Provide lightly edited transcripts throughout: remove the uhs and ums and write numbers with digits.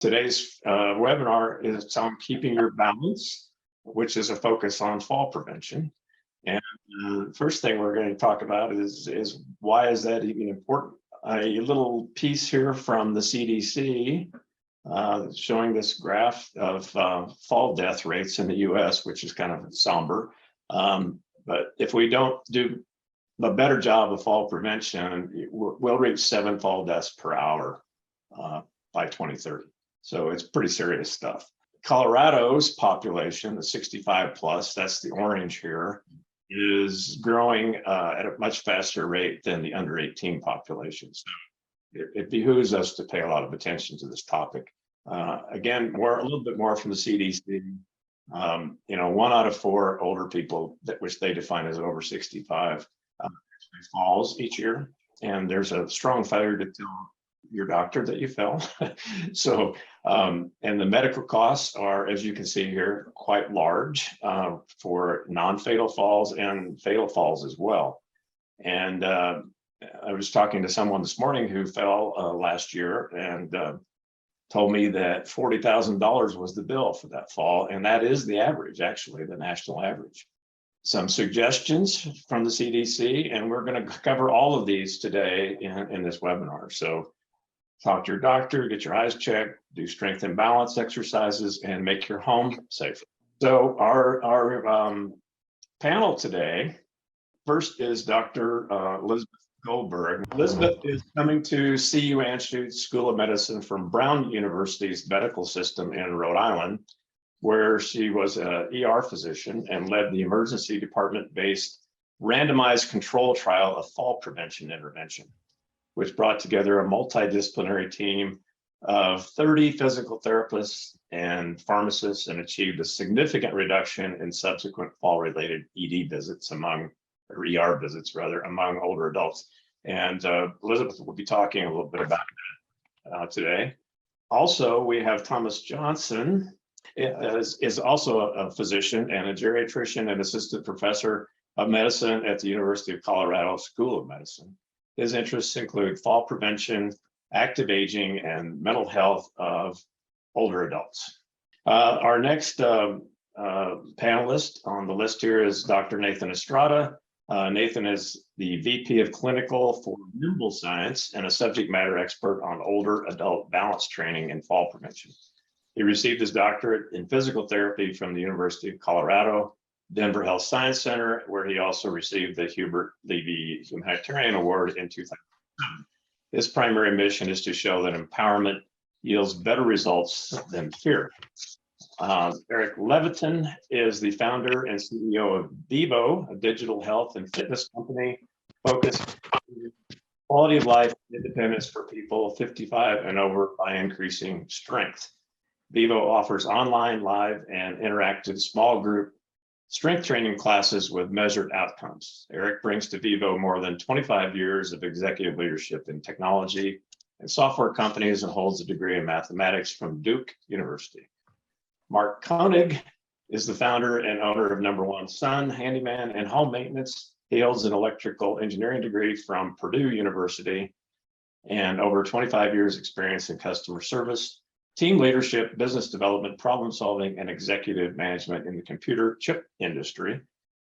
Today's webinar is on keeping your balance, which is a focus on fall prevention. And the first thing we're going to talk about is why is that even important? A little piece here from the CDC showing this graph of fall death rates in the US, which is kind of somber. But if we don't do a better job of fall prevention, we'll reach 7 fall deaths per hour by 2030. So it's pretty serious stuff. Colorado's population, the 65 plus, that's the orange here, is growing at a much faster rate than the under 18 population. So it behooves us to pay a lot of attention to this topic. Again, a little bit more from the CDC. 1 out of 4 older people, which they define as over 65, actually falls each year. And there's a strong failure to tell your doctor that you fell. So, and the medical costs are, as you can see here, quite large for non-fatal falls and fatal falls as well. And I was talking to someone this morning who fell last year and told me that $40,000 was the bill for that fall. And that is the average, actually, the national average. Some suggestions from the CDC, and we're going to cover all of these today in this webinar. So talk to your doctor, get your eyes checked, do strength and balance exercises, and make your home safer. So our panel today, first is Dr. Elizabeth Goldberg. Elizabeth is coming to CU Anschutz School of Medicine from Brown University's medical system in Rhode Island, where she was an ER physician and led the emergency department-based randomized control trial of fall prevention intervention, which brought together a multidisciplinary team of 30 physical therapists and pharmacists and achieved a significant reduction in subsequent fall-related ER visits among older adults. And Elizabeth will be talking a little bit about that today. Also, we have Thomas Johnson, is also a physician and a geriatrician and assistant professor of medicine at the University of Colorado School of Medicine. His interests include fall prevention, active aging, and mental health of older adults. Our next panelist on the list here is Dr. Nathan Estrada. Nathan is the VP of Clinical for Nymbl Science and a subject matter expert on older adult balance training and fall prevention. He received his doctorate in physical therapy from the University of Colorado Denver Health Science Center, where he also received the Hubert Levy Humanitarian Award in 2007. His primary mission is to show that empowerment yields better results than fear. Eric Levitan is the founder and CEO of Vivo, a digital health and fitness company focused on quality of life and independence for people 55 and over by increasing strength. Vivo offers online, live, and interactive small group strength training classes with measured outcomes. Eric brings to Vivo more than 25 years of executive leadership in technology and software companies and holds a degree in mathematics from Duke University. Mark Koenig is the founder and owner of Number One Sun, Handyman, and Home Maintenance. He holds an electrical engineering degree from Purdue University and over 25 years experience in customer service, team leadership, business development, problem solving, and executive management in the computer chip industry.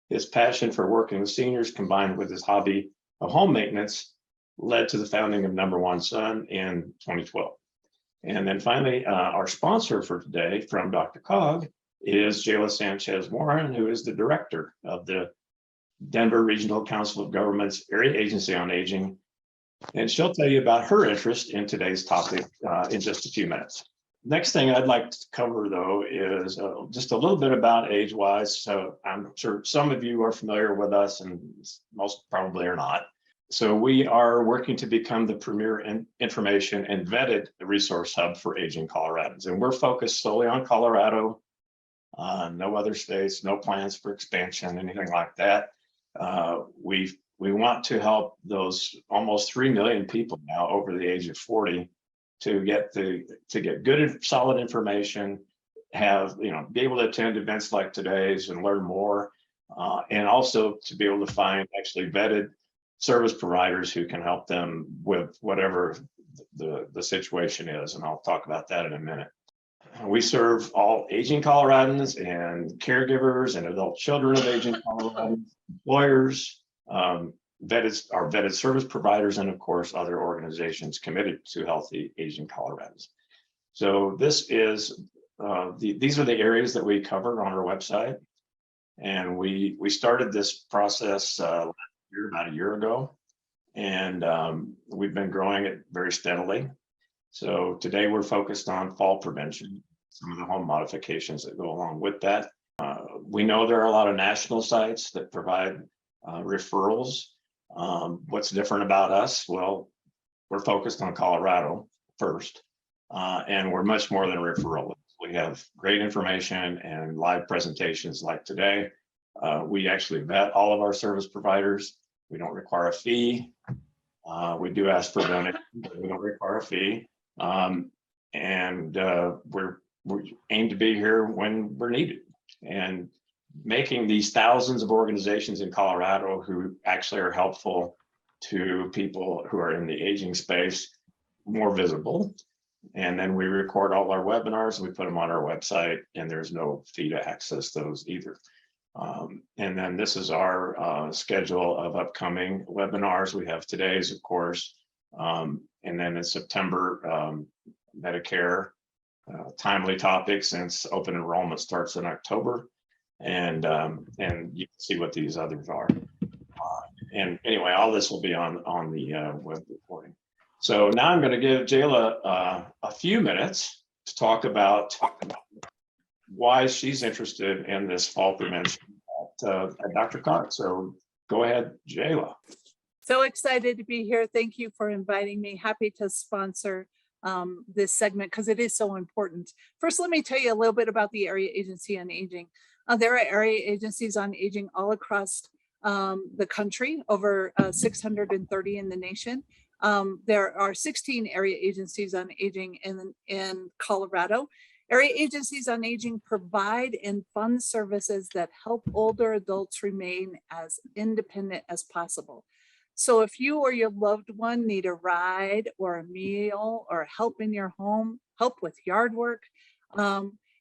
His passion for working with seniors combined with his hobby of home maintenance led to the founding of Number One Sun in 2012. And then finally, our sponsor for today from Dr. Cog is Jayla Sanchez-Warren, who is the director of the Denver Regional Council of Governments Area Agency on Aging. And she'll tell you about her interest in today's topic in just a few minutes. Next thing I'd like to cover, though, is just a little bit about AgeWise. So I'm sure some of you are familiar with us and most probably are not. So we are working to become the premier information and vetted resource hub for aging Coloradans. And we're focused solely on Colorado, no other states, no plans for expansion, anything like that. We want to help those almost 3 million people now over the age of 40 to get good and solid information, be able to attend events like today's and learn more, and also to be able to find actually vetted service providers who can help them with whatever the situation is. And I'll talk about that in a minute. We serve all aging Coloradans and caregivers and adult children of aging Coloradans, employers, our vetted service providers, and of course, other organizations committed to healthy aging Coloradans. So this is, these are the areas that we cover on our website. And we started this process about a year ago, and we've been growing it very steadily. So today we're focused on fall prevention, some of the home modifications that go along with that. We know there are a lot of national sites that provide referrals. What's different about us? Well, we're focused on Colorado first, and we're much more than a referral. We have great information and live presentations like today. We actually vet all of our service providers. We don't require a fee. We do ask for donations, but we don't require a fee. We aim to be here when we're needed, and making these thousands of organizations in Colorado who actually are helpful to people who are in the aging space more visible. And then we record all our webinars, we put them on our website, and there's no fee to access those either. And then this is our schedule of upcoming webinars. We have today's, of course, and then in September, Medicare, timely topics, since open enrollment starts in October, and you can see what these others are. And anyway, all this will be on the web recording. So now I'm going to give Jayla a few minutes to talk about why she's interested in this fall prevention at Dr. Koenig. So go ahead, Jayla. So excited to be here. Thank you for inviting me. Happy to sponsor this segment because it is so important. First, let me tell you a little bit about the Area Agency on Aging. There are area agencies on aging all across the country, over 630 in the nation. There are 16 area agencies on aging in Colorado. Area agencies on aging provide and fund services that help older adults remain as independent as possible. So if you or your loved one need a ride or a meal or help in your home, help with yard work,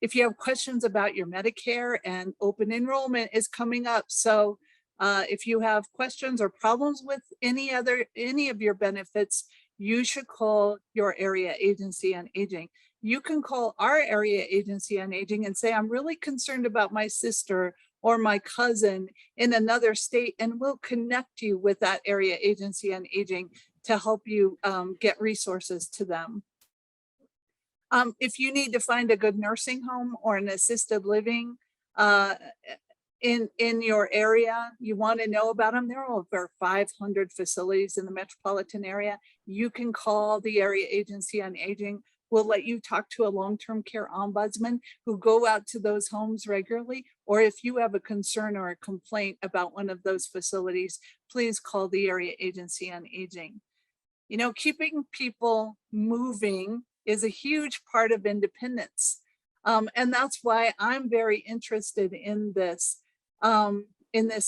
if you have questions about your Medicare, and open enrollment is coming up. So if you have questions or problems with any of your benefits, you should call your area agency on aging. You can call our area agency on aging and say, I'm really concerned about my sister or my cousin in another state, and we'll connect you with that area agency on aging to help you get resources to them. If you need to find a good nursing home or an assisted living in your area, you want to know about them. There are over 500 facilities in the metropolitan area. You can call the Area Agency on Aging. We'll let you talk to a long-term care ombudsman who go out to those homes regularly. Or if you have a concern or a complaint about one of those facilities, please call the Area Agency on Aging. You know, keeping people moving is a huge part of independence. And that's why I'm very interested in this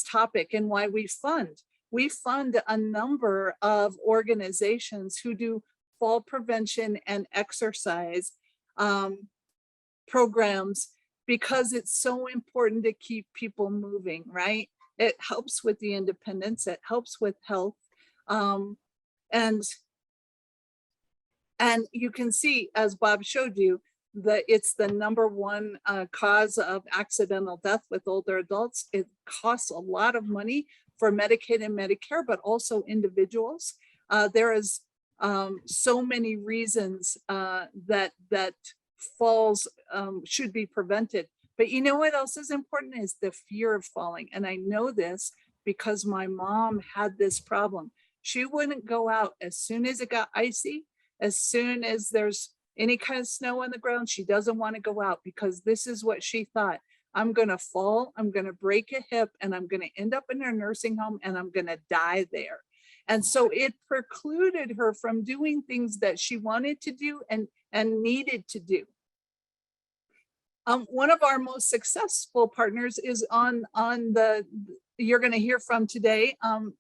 topic, and why we fund. We fund a number of organizations who do fall prevention and exercise programs, because it's so important to keep people moving, right? It helps with the independence, it helps with health. And you can see, as Bob showed you, that it's the #1 cause of accidental death with older adults. It costs a lot of money for Medicaid and Medicare, but also individuals. There is so many reasons that falls should be prevented. But you know what else is important is the fear of falling. And I know this because my mom had this problem. She wouldn't go out as soon as it got icy, as soon as there's any kind of snow on the ground. She doesn't want to go out because this is what she thought. I'm going to fall, I'm going to break a hip, and I'm going to end up in a nursing home, and I'm going to die there. And so it precluded her from doing things that she wanted to do and needed to do. One of our most successful partners is on the you're going to hear from today,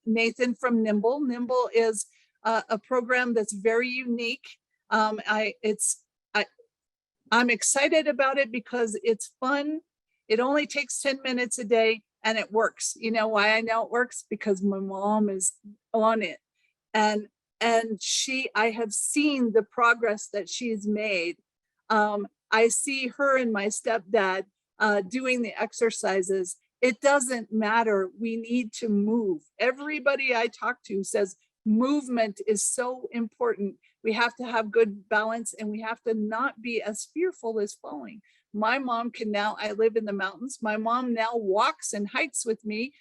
Nathan from Nymbl. Nymbl is a program that's very unique. I'm excited about it because it's fun. It only takes 10 minutes a day and it works. You know why I know it works? Because my mom is on it. And I have seen the progress that she's made. I see her and my stepdad doing the exercises. It doesn't matter. We need to move. Everybody I talk to says movement is so important. We have to have good balance and we have to not be as fearful as falling. My mom can now, I live in the mountains. My mom now walks and hikes with me.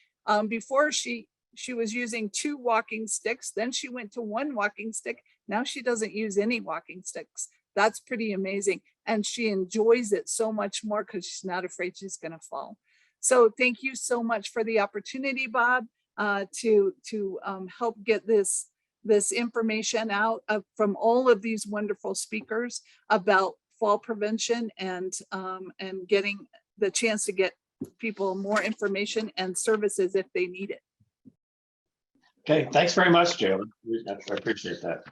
Before she was using 2 walking sticks. Then she went to 1 walking stick. Now she doesn't use any walking sticks. That's pretty amazing. And she enjoys it so much more because she's not afraid she's going to fall. So thank you so much for the opportunity, Bob, to help get this information out from all of these wonderful speakers about fall prevention and getting the chance to get people more information and services if they need it. Okay, thanks very much, Jayla. I appreciate that.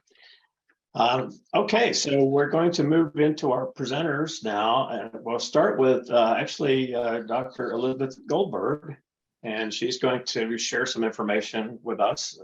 Okay, so we're going to move into our presenters now, and we'll start with Dr. Elizabeth Goldberg, and she's going to share some information with us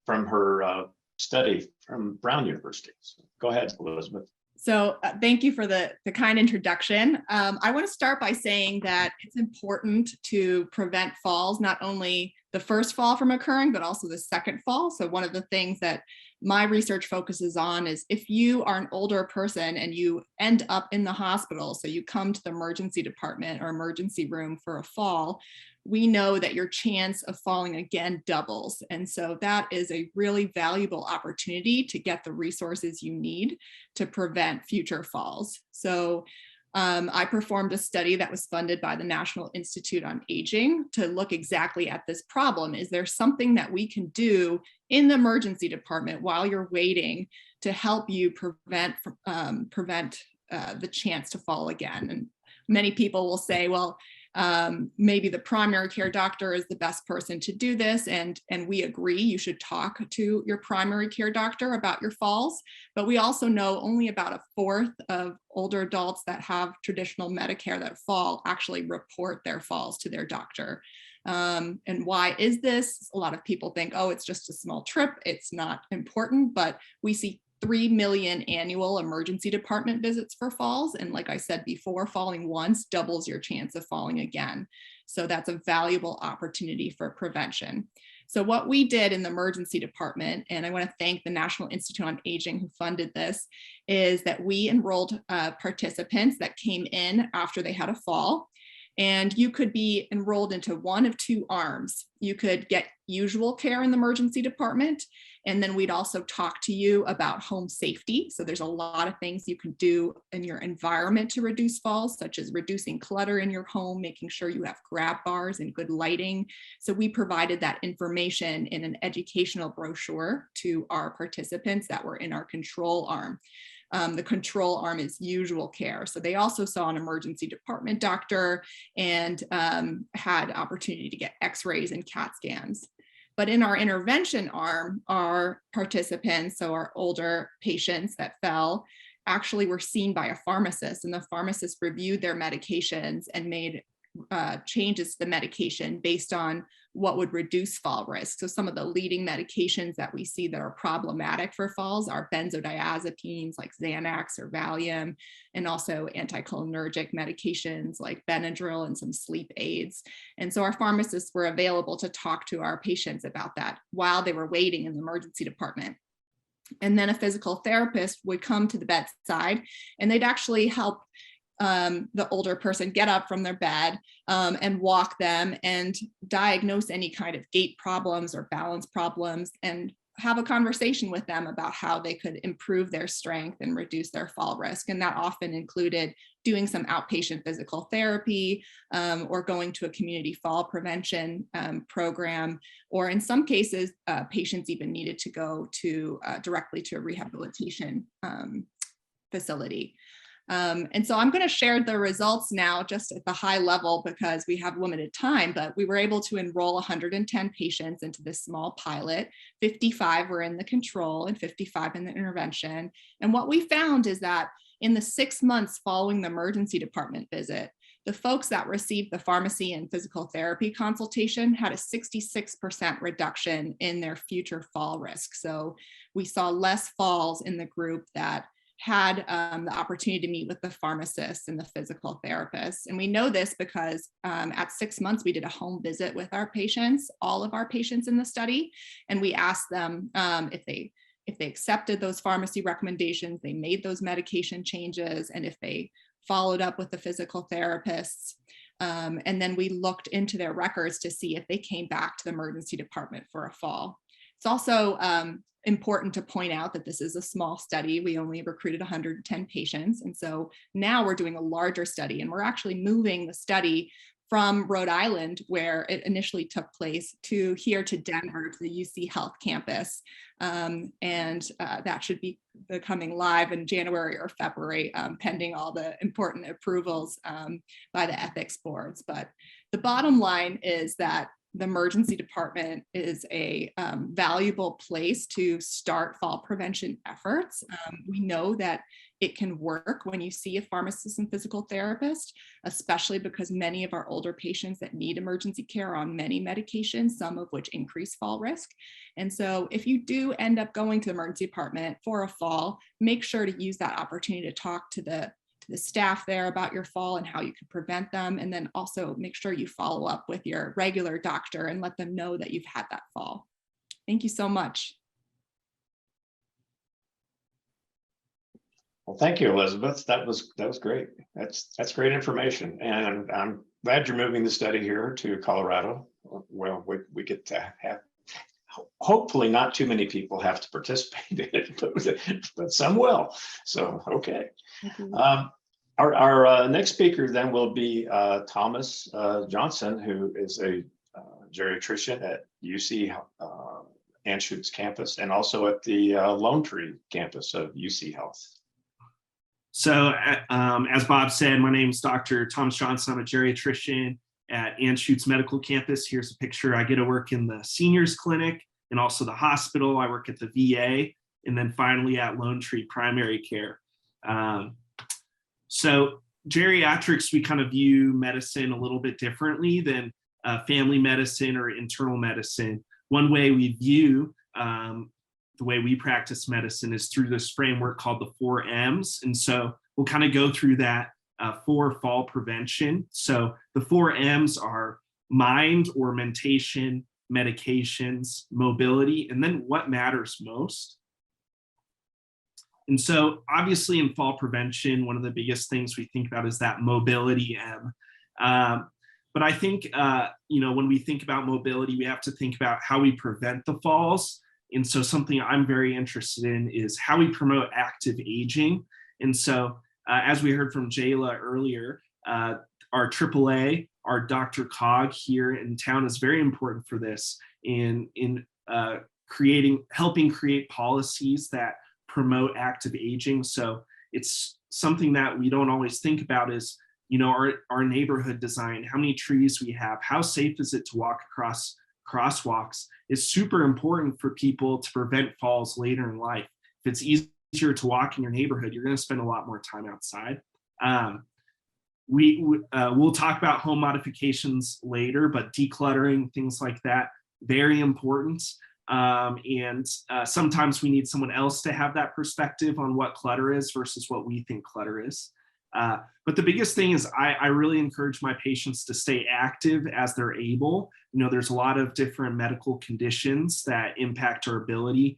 from her study from Brown University. So go ahead, Elizabeth. So thank you for the kind introduction. I want to start by saying that it's important to prevent falls, not only the first fall from occurring, but also the second fall. So one of the things that my research focuses on is if you are an older person and you end up in the hospital, so you come to the emergency department or emergency room for a fall, we know that your chance of falling again doubles. And so that is a really valuable opportunity to get the resources you need to prevent future falls. So I performed a study that was funded by the National Institute on Aging to look exactly at this problem. Is there something that we can do in the emergency department while you're waiting to help you prevent the chance to fall again? And many people will say, well, maybe the primary care doctor is the best person to do this. And we agree, you should talk to your primary care doctor about your falls. But we also know only about 1/4 of older adults that have traditional Medicare that fall actually report their falls to their doctor. And why is this? A lot of people think, oh, it's just a small trip. It's not important, but we see 3 million annual emergency department visits for falls. And like I said before, falling once doubles your chance of falling again. So that's a valuable opportunity for prevention. So what we did in the emergency department, and I want to thank the National Institute on Aging who funded this, is that we enrolled participants that came in after they had a fall. And you could be enrolled into one of 2 arms. You could get usual care in the emergency department, and then we'd also talk to you about home safety. So there's a lot of things you can do in your environment to reduce falls, such as reducing clutter in your home, making sure you have grab bars and good lighting. So we provided that information in an educational brochure to our participants that were in our control arm. The control arm is usual care. So they also saw an emergency department doctor and had opportunity to get x-rays and CAT scans. But in our intervention arm, our participants, so our older patients that fell, actually were seen by a pharmacist, and the pharmacist reviewed their medications and made changes to the medication based on what would reduce fall risk. So some of the leading medications that we see that are problematic for falls are benzodiazepines like Xanax or Valium, and also anticholinergic medications like Benadryl and some sleep aids. And so our pharmacists were available to talk to our patients about that while they were waiting in the emergency department. And then a physical therapist would come to the bedside and they'd actually help the older person get up from their bed and walk them and diagnose any kind of gait problems or balance problems and have a conversation with them about how they could improve their strength and reduce their fall risk. And that often included doing some outpatient physical therapy or going to a community fall prevention program, or in some cases, patients even needed to go to directly to a rehabilitation facility. And so I'm going to share the results now just at the high level because we have limited time, but we were able to enroll 110 patients into this small pilot. 55 were in the control and 55 in the intervention. And what we found is that in the 6 months following the emergency department visit, the folks that received the pharmacy and physical therapy consultation had a 66% reduction in their future fall risk. So we saw less falls in the group that had the opportunity to meet with the pharmacist and the physical therapist. And we know this because at 6 months, we did a home visit with our patients, all of our patients in the study. And we asked them if they accepted those pharmacy recommendations, they made those medication changes, and if they followed up with the physical therapists. And then we looked into their records to see if they came back to the emergency department for a fall. It's also important to point out that this is a small study. We only recruited 110 patients. And so now we're doing a larger study, and we're actually moving the study from Rhode Island, where it initially took place, to here to Denver, to the UC Health campus. That should be becoming live in January or February, pending all the important approvals by the ethics boards. But the bottom line is that the emergency department is a valuable place to start fall prevention efforts. We know that it can work when you see a pharmacist and physical therapist, especially because many of our older patients that need emergency care are on many medications, some of which increase fall risk. And so if you do end up going to the emergency department for a fall, make sure to use that opportunity to talk to the staff there about your fall and how you can prevent them. And then also make sure you follow up with your regular doctor and let them know that you've had that fall. Thank you so much. Well, thank you, Elizabeth. That was great. That's great information. And I'm glad you're moving the study here to Colorado. Well, we get to have, hopefully not too many people have to participate in it, but some will. So, okay. Our next speaker then will be Thomas Johnson, who is a geriatrician at UC Anschutz campus and also at the Lone Tree campus of UC Health. So as Bob said, my name is Dr. Thomas Johnson. I'm a geriatrician at Anschutz Medical Campus. Here's a picture. I get to work in the seniors clinic and also the hospital. I work at the VA and then finally at Lone Tree Primary Care. So geriatrics, we kind of view medicine a little bit differently than family medicine or internal medicine. One way we view the way we practice medicine is through this framework called the 4 M's. And so we'll kind of go through that for fall prevention. So the 4 M's are mind or mentation, medications, mobility, and then what matters most. And so obviously in fall prevention, one of the biggest things we think about is that mobility M. But I think, when we think about mobility, we have to think about how we prevent the falls. And so something I'm very interested in is how we promote active aging. And so as we heard from Jayla earlier, our AAA, our Dr. Cog here in town is very important for this in helping create policies that promote active aging. So it's something that we don't always think about is, our neighborhood design, how many trees we have, how safe is it to walk across crosswalks is super important for people to prevent falls later in life. If it's easier to walk in your neighborhood, you're going to spend a lot more time outside. We'll talk about home modifications later, but decluttering, things like that, very important. Sometimes we need someone else to have that perspective on what clutter is versus what we think clutter is. But the biggest thing is I really encourage my patients to stay active as they're able. There's a lot of different medical conditions that impact our ability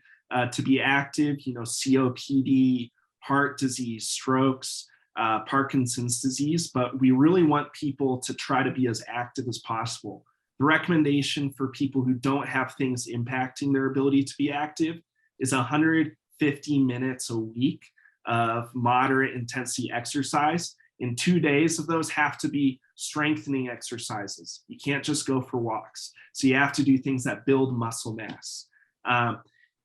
to be active, COPD, heart disease, strokes, Parkinson's disease, but we really want people to try to be as active as possible. The recommendation for people who don't have things impacting their ability to be active is 150 minutes a week of moderate intensity exercise. And 2 days of those have to be strengthening exercises. You can't just go for walks. So you have to do things that build muscle mass.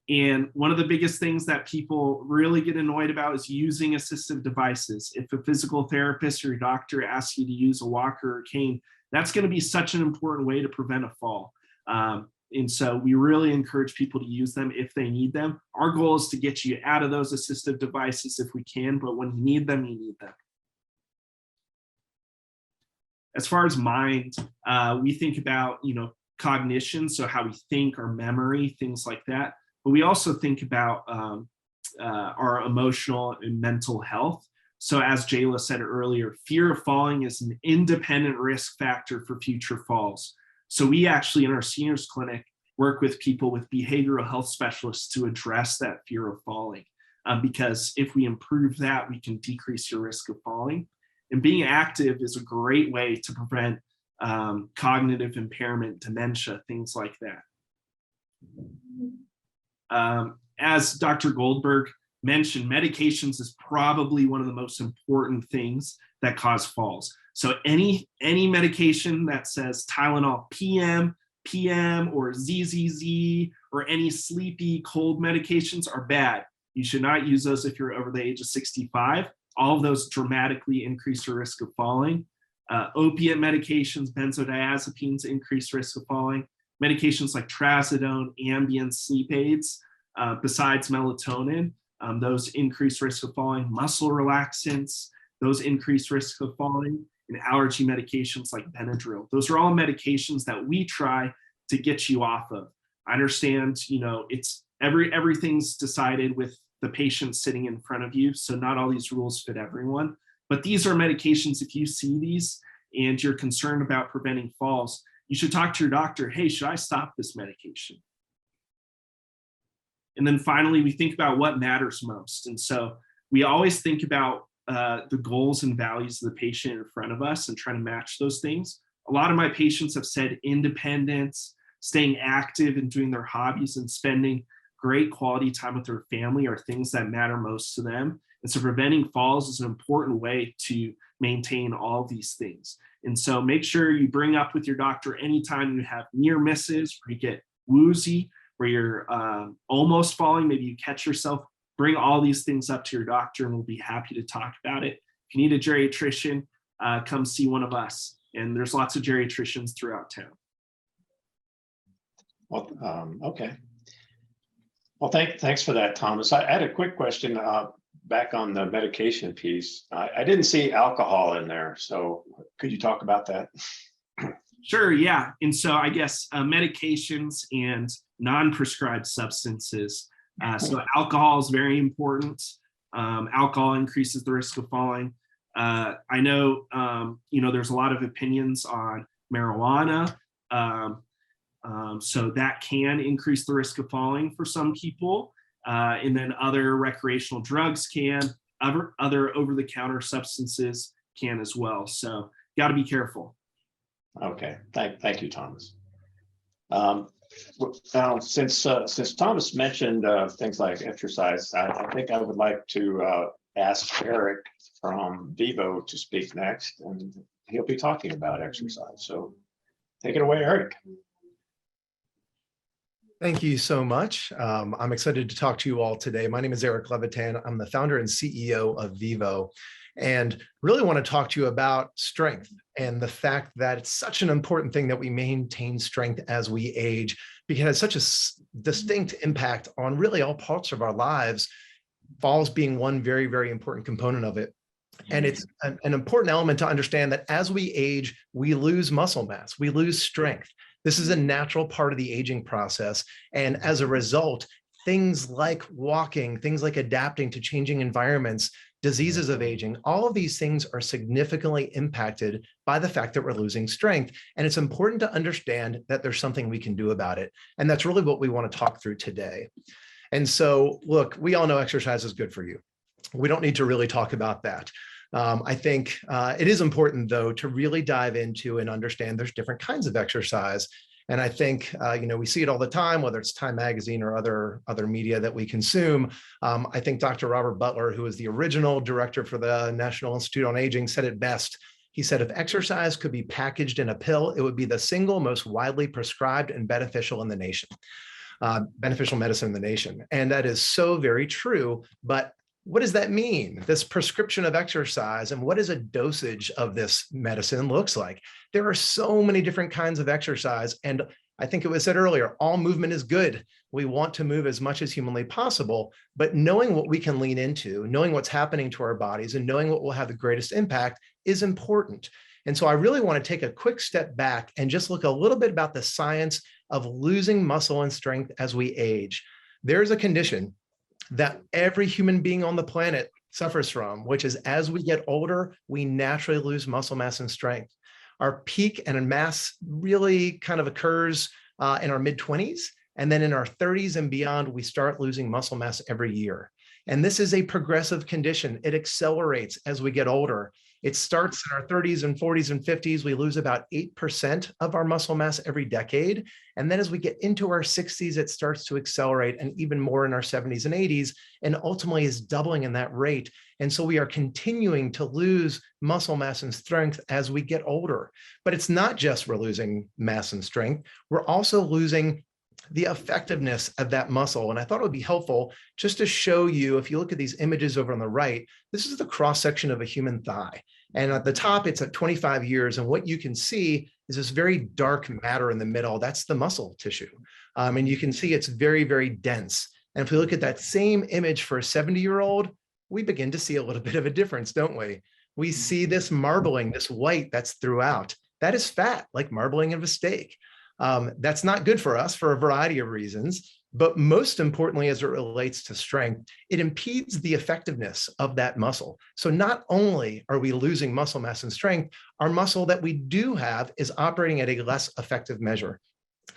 And one of the biggest things that people really get annoyed about is using assistive devices. If a physical therapist or your doctor asks you to use a walker or cane, that's going to be such an important way to prevent a fall. And so we really encourage people to use them if they need them. Our goal is to get you out of those assistive devices if we can, but when you need them, you need them. As far as mind, we think about, cognition, so how we think, our memory, things like that. But we also think about our emotional and mental health. So as Jayla said earlier, fear of falling is an independent risk factor for future falls. So we actually in our seniors clinic work with people with behavioral health specialists to address that fear of falling. Because if we improve that, we can decrease your risk of falling. And being active is a great way to prevent cognitive impairment, dementia, things like that. As Dr. Goldberg mentioned, medications is probably one of the most important things that cause falls. So any medication that says Tylenol PM, or ZZZ, or any sleepy cold medications are bad. You should not use those if you're over the age of 65. All of those dramatically increase your risk of falling. Opiate medications, benzodiazepines increase risk of falling. Medications like trazodone, Ambien, sleep aids, besides melatonin, those increase risk of falling. Muscle relaxants, those increase risk of falling. And allergy medications like Benadryl. Those are all medications that we try to get you off of. I understand, it's everything's decided with the patient sitting in front of you, so not all these rules fit everyone. But these are medications, if you see these and you're concerned about preventing falls, you should talk to your doctor. Hey, should I stop this medication? And then finally, we think about what matters most. And so we always think about the goals and values of the patient in front of us and try to match those things. A lot of my patients have said independence, staying active and doing their hobbies and spending great quality time with their family are things that matter most to them. And so preventing falls is an important way to maintain all these things. And so make sure you bring up with your doctor anytime you have near misses, where you get woozy, where you're almost falling, maybe you catch yourself. Bring all these things up to your doctor and we'll be happy to talk about it. If you need a geriatrician, come see one of us. And there's lots of geriatricians throughout town. Well, okay. Well, thanks for that, Thomas. I had a quick question back on the medication piece. I didn't see alcohol in there, so could you talk about that? Sure, yeah. And so I guess medications and non-prescribed substances. So alcohol is very important. Alcohol increases the risk of falling. I know, there's a lot of opinions on marijuana. So that can increase the risk of falling for some people. And then other recreational drugs can, other over-the-counter substances can as well. So got to be careful. Okay, thank you, Thomas. Now, since Thomas mentioned things like exercise, I think I would like to ask Eric from Vivo to speak next, and he'll be talking about exercise. So take it away, Eric. Thank you so much. I'm excited to talk to you all today. My name is Eric Levitan. I'm the founder and CEO of Vivo, and really want to talk to you about strength and the fact that it's such an important thing that we maintain strength as we age, because it has such a distinct impact on really all parts of our lives, falls being one very, very important component of it. And it's an important element to understand that as we age, we lose muscle mass, we lose strength. This is a natural part of the aging process. And as a result, things like walking, things like adapting to changing environments, diseases of aging, all of these things are significantly impacted by the fact that we're losing strength. And it's important to understand that there's something we can do about it. And that's really what we want to talk through today. And so, look, we all know exercise is good for you. We don't need to really talk about that. I think it is important, though, to really dive into and understand there's different kinds of exercise. And I think, we see it all the time, whether it's Time Magazine or other media that we consume. I think Dr. Robert Butler, who is the original director for the National Institute on Aging, said it best. He said, if exercise could be packaged in a pill, it would be the single most widely prescribed and beneficial in the nation. beneficial medicine in the nation. And that is so very true. But what does that mean? This prescription of exercise, and what does a dosage of this medicine looks like? There are so many different kinds of exercise. And I think it was said earlier, all movement is good. We want to move as much as humanly possible, but knowing what we can lean into, knowing what's happening to our bodies, and knowing what will have the greatest impact is important. And so I really want to take a quick step back and just look a little bit about the science of losing muscle and strength as we age. There's a condition that every human being on the planet suffers from, which is as we get older, we naturally lose muscle mass and strength. Our peak and mass really kind of occurs in our mid-20s. And then in our 30s and beyond, we start losing muscle mass every year. And this is a progressive condition. It accelerates as we get older. It starts in our 30s and 40s and 50s. We lose about 8% of our muscle mass every decade. And then as we get into our 60s, it starts to accelerate, and even more in our 70s and 80s, and ultimately is doubling in that rate. And so we are continuing to lose muscle mass and strength as we get older. But it's not just we're losing mass and strength, we're also losing the effectiveness of that muscle. And I thought it would be helpful just to show you, if you look at these images over on the right, this is the cross section of a human thigh. And at the top, it's at 25 years. And what you can see is this very dark matter in the middle. That's the muscle tissue. And you can see it's very, very dense. And if we look at that same image for a 70-year-old, we begin to see a little bit of a difference, don't we? We see this marbling, this white that's throughout. That is fat, like marbling of a steak. That's not good for us for a variety of reasons, but most importantly, as it relates to strength, it impedes the effectiveness of that muscle. So not only are we losing muscle mass and strength, our muscle that we do have is operating at a less effective measure.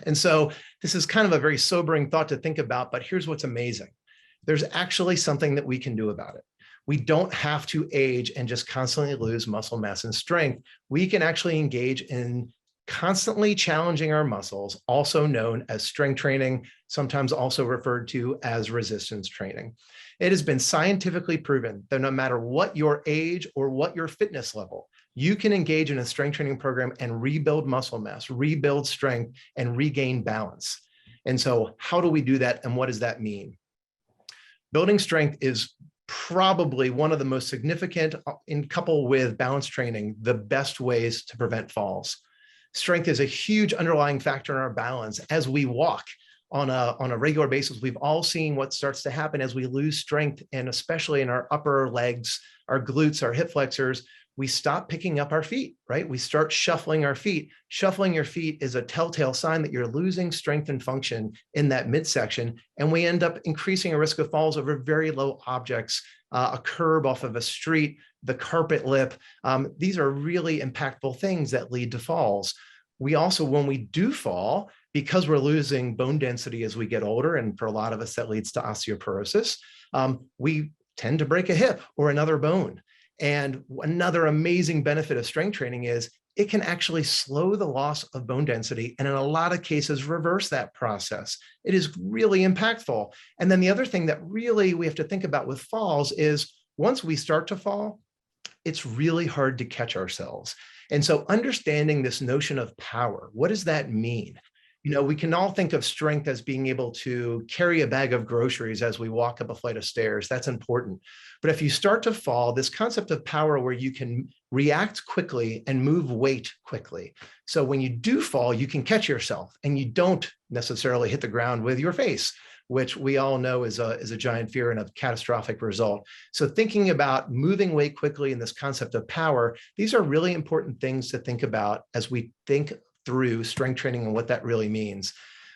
And so this is kind of a very sobering thought to think about, but here's what's amazing. There's actually something that we can do about it. We don't have to age and just constantly lose muscle mass and strength. We can actually engage in constantly challenging our muscles, also known as strength training, sometimes also referred to as resistance training. It has been scientifically proven that no matter what your age or what your fitness level, you can engage in a strength training program and rebuild muscle mass, rebuild strength, and regain balance. And so how do we do that, and what does that mean? Building strength is probably one of the most significant, in couple with balance training, the best ways to prevent falls. Strength is a huge underlying factor in our balance. As we walk on a regular basis, we've all seen what starts to happen as we lose strength, and especially in our upper legs, our glutes, our hip flexors, we stop picking up our feet, right? We start shuffling our feet. Shuffling your feet is a telltale sign that you're losing strength and function in that midsection, and we end up increasing a risk of falls over very low objects, a curb off of a street, the carpet lip. These are really impactful things that lead to falls. We also, when we do fall, because we're losing bone density as we get older, and for a lot of us that leads to osteoporosis, we tend to break a hip or another bone. And another amazing benefit of strength training is it can actually slow the loss of bone density, and in a lot of cases reverse that process. It is really impactful. And then the other thing that really we have to think about with falls is once we start to fall, it's really hard to catch ourselves. And so understanding this notion of power, what does that mean? You know, we can all think of strength as being able to carry a bag of groceries as we walk up a flight of stairs. That's important. But if you start to fall, this concept of power where you can react quickly and move weight quickly. So when you do fall, you can catch yourself and you don't necessarily hit the ground with your face, which we all know is a giant fear and a catastrophic result. So thinking about moving weight quickly and this concept of power, these are really important things to think about as we think through strength training and what that really means.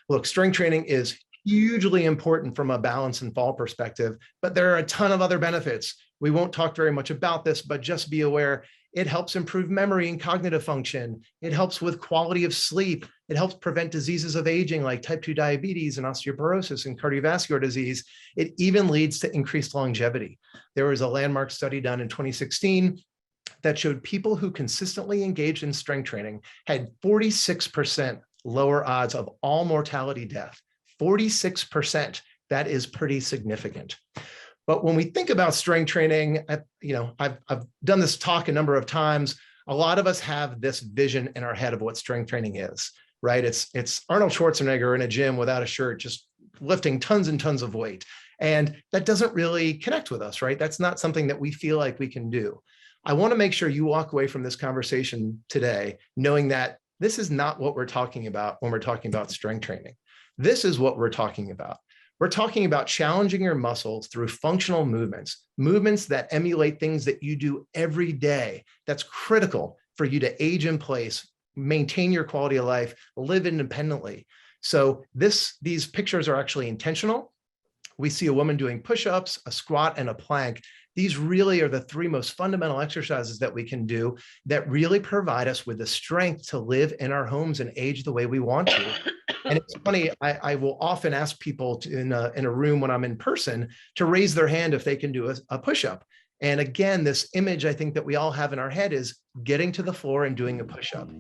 Look, strength training is hugely important from a balance and fall perspective, but there are a ton of other benefits. We won't talk very much about this, but just be aware it helps improve memory and cognitive function. It helps with quality of sleep. It helps prevent diseases of aging like type 2 diabetes and osteoporosis and cardiovascular disease. It even leads to increased longevity. There was a landmark study done in 2016 that showed people who consistently engaged in strength training had 46% lower odds of all mortality death. 46%. That is pretty significant. But when we think about strength training, I've done this talk a number of times. A lot of us have this vision in our head of what strength training is, right? It's Arnold Schwarzenegger in a gym without a shirt, just lifting tons and tons of weight. And that doesn't really connect with us, right? That's not something that we feel like we can do. I want to make sure you walk away from this conversation today knowing that this is not what we're talking about when we're talking about strength training. This is what we're talking about. We're talking about challenging your muscles through functional movements, movements that emulate things that you do every day. That's critical for you to age in place, maintain your quality of life, live independently. So these pictures are actually intentional. We see a woman doing push-ups, a squat, and a plank. These really are the three most fundamental exercises that we can do that really provide us with the strength to live in our homes and age the way we want to. And it's funny, I will often ask people in a room when I'm in person to raise their hand if they can do a push-up. And again, this image I think that we all have in our head is getting to the floor and doing a push-up.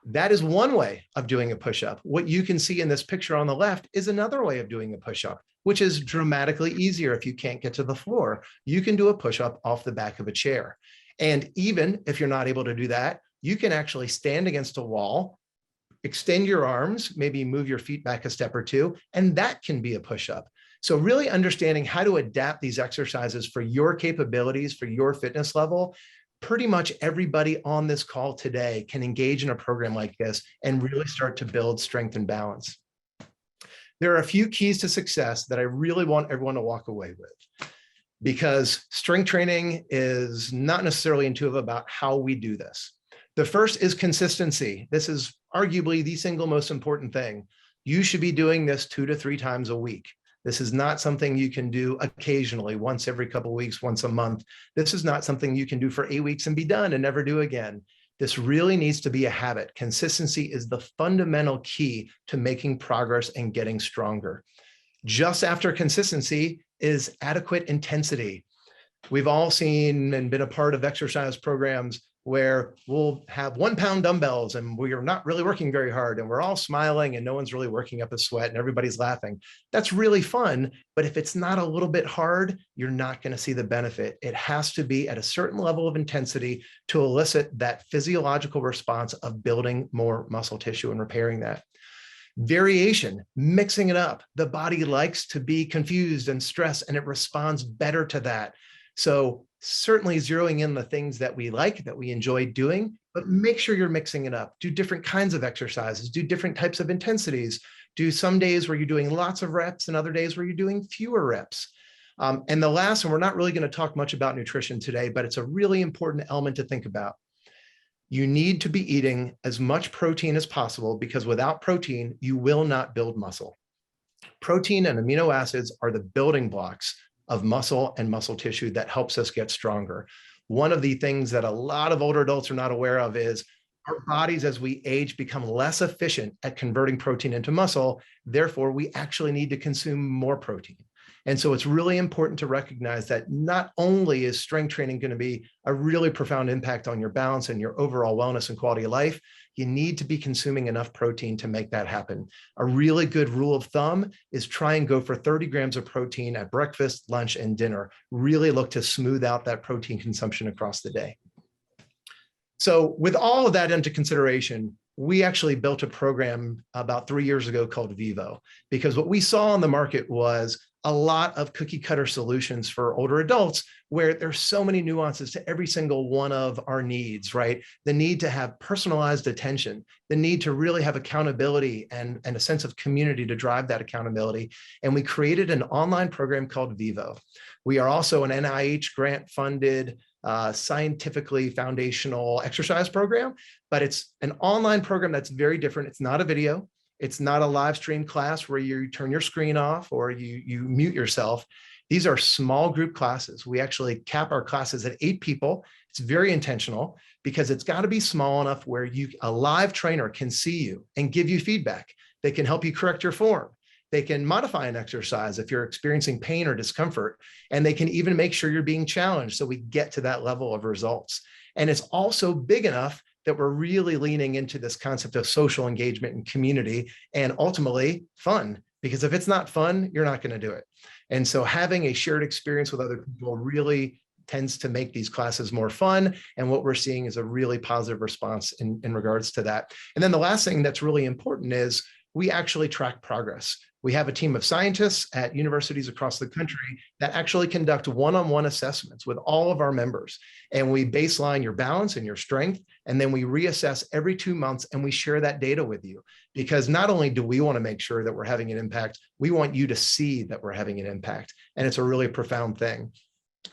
That is one way of doing a push-up. What you can see in this picture on the left is another way of doing a push-up, which is dramatically easier if you can't get to the floor. You can do a push-up off the back of a chair. And even if you're not able to do that, you can actually stand against a wall, extend your arms, maybe move your feet back a step or two, and that can be a push-up. So really understanding how to adapt these exercises for your capabilities, for your fitness level. Pretty much everybody on this call today can engage in a program like this and really start to build strength and balance. There are a few keys to success that I really want everyone to walk away with, because strength training is not necessarily intuitive about how we do this. The first is consistency. This is arguably the single most important thing. You should be doing this 2 to 3 times a week. This is not something you can do occasionally, once every couple of weeks, once a month. This is not something you can do for 8 weeks and be done and never do again. This really needs to be a habit. Consistency is the fundamental key to making progress and getting stronger. Just after consistency is adequate intensity. We've all seen and been a part of exercise programs where we'll have 1-pound dumbbells and we're not really working very hard and we're all smiling and no one's really working up a sweat and everybody's laughing. That's really fun, but if it's not a little bit hard, you're not going to see the benefit. It has to be at a certain level of intensity to elicit that physiological response of building more muscle tissue and repairing that. Variation, mixing it up. The body likes to be confused and stressed and it responds better to that. So certainly zeroing in the things that we like, that we enjoy doing, but make sure you're mixing it up. Do different kinds of exercises, do different types of intensities. Do some days where you're doing lots of reps and other days where you're doing fewer reps. And the last, and we're not really going to talk much about nutrition today, but it's a really important element to think about. You need to be eating as much protein as possible because without protein, you will not build muscle. Protein and amino acids are the building blocks of muscle and muscle tissue that helps us get stronger. One of the things that a lot of older adults are not aware of is our bodies as we age become less efficient at converting protein into muscle. Therefore, we actually need to consume more protein. And so it's really important to recognize that not only is strength training going to be a really profound impact on your balance and your overall wellness and quality of life, you need to be consuming enough protein to make that happen. A really good rule of thumb is try and go for 30 grams of protein at breakfast, lunch, and dinner. Really look to smooth out that protein consumption across the day. So with all of that into consideration, we actually built a program about 3 years ago called Vivo, because what we saw on the market was a lot of cookie cutter solutions for older adults where there's so many nuances to every single one of our needs, right? The need to have personalized attention, the need to really have accountability and a sense of community to drive that accountability. And we created an online program called Vivo. We are also an NIH grant funded scientifically foundational exercise program, but it's an online program that's very different. It's not a video. It's not a live stream class where you turn your screen off or you mute yourself. These are small group classes. We actually cap our classes at 8 people. It's very intentional because it's got to be small enough where a live trainer can see you and give you feedback. They can help you correct your form. They can modify an exercise if you're experiencing pain or discomfort, and they can even make sure you're being challenged so we get to that level of results. And it's also big enough that we're really leaning into this concept of social engagement and community and ultimately fun, because if it's not fun, you're not going to do it. And so having a shared experience with other people really tends to make these classes more fun. And what we're seeing is a really positive response in regards to that. And then the last thing that's really important is we actually track progress. We have a team of scientists at universities across the country that actually conduct one-on-one assessments with all of our members. And we baseline your balance and your strength, and then we reassess every 2 months and we share that data with you. Because not only do we want to make sure that we're having an impact, we want you to see that we're having an impact. And it's a really profound thing.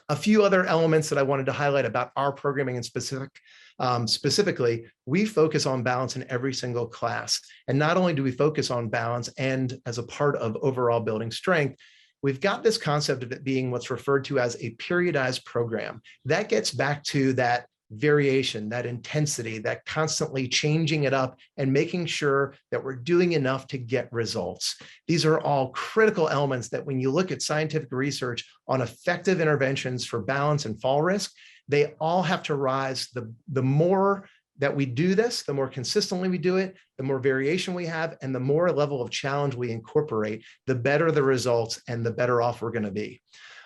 A few other elements that I wanted to highlight about our programming in specifically, we focus on balance in every single class. And not only do we focus on balance and as a part of overall building strength, we've got this concept of it being what's referred to as a periodized program. That gets back to that variation, that intensity, that constantly changing it up and making sure that we're doing enough to get results. These are all critical elements that when you look at scientific research on effective interventions for balance and fall risk, they all have to rise. The more that we do this, the more consistently we do it, the more variation we have, and the more level of challenge we incorporate, the better the results and the better off we're going to be.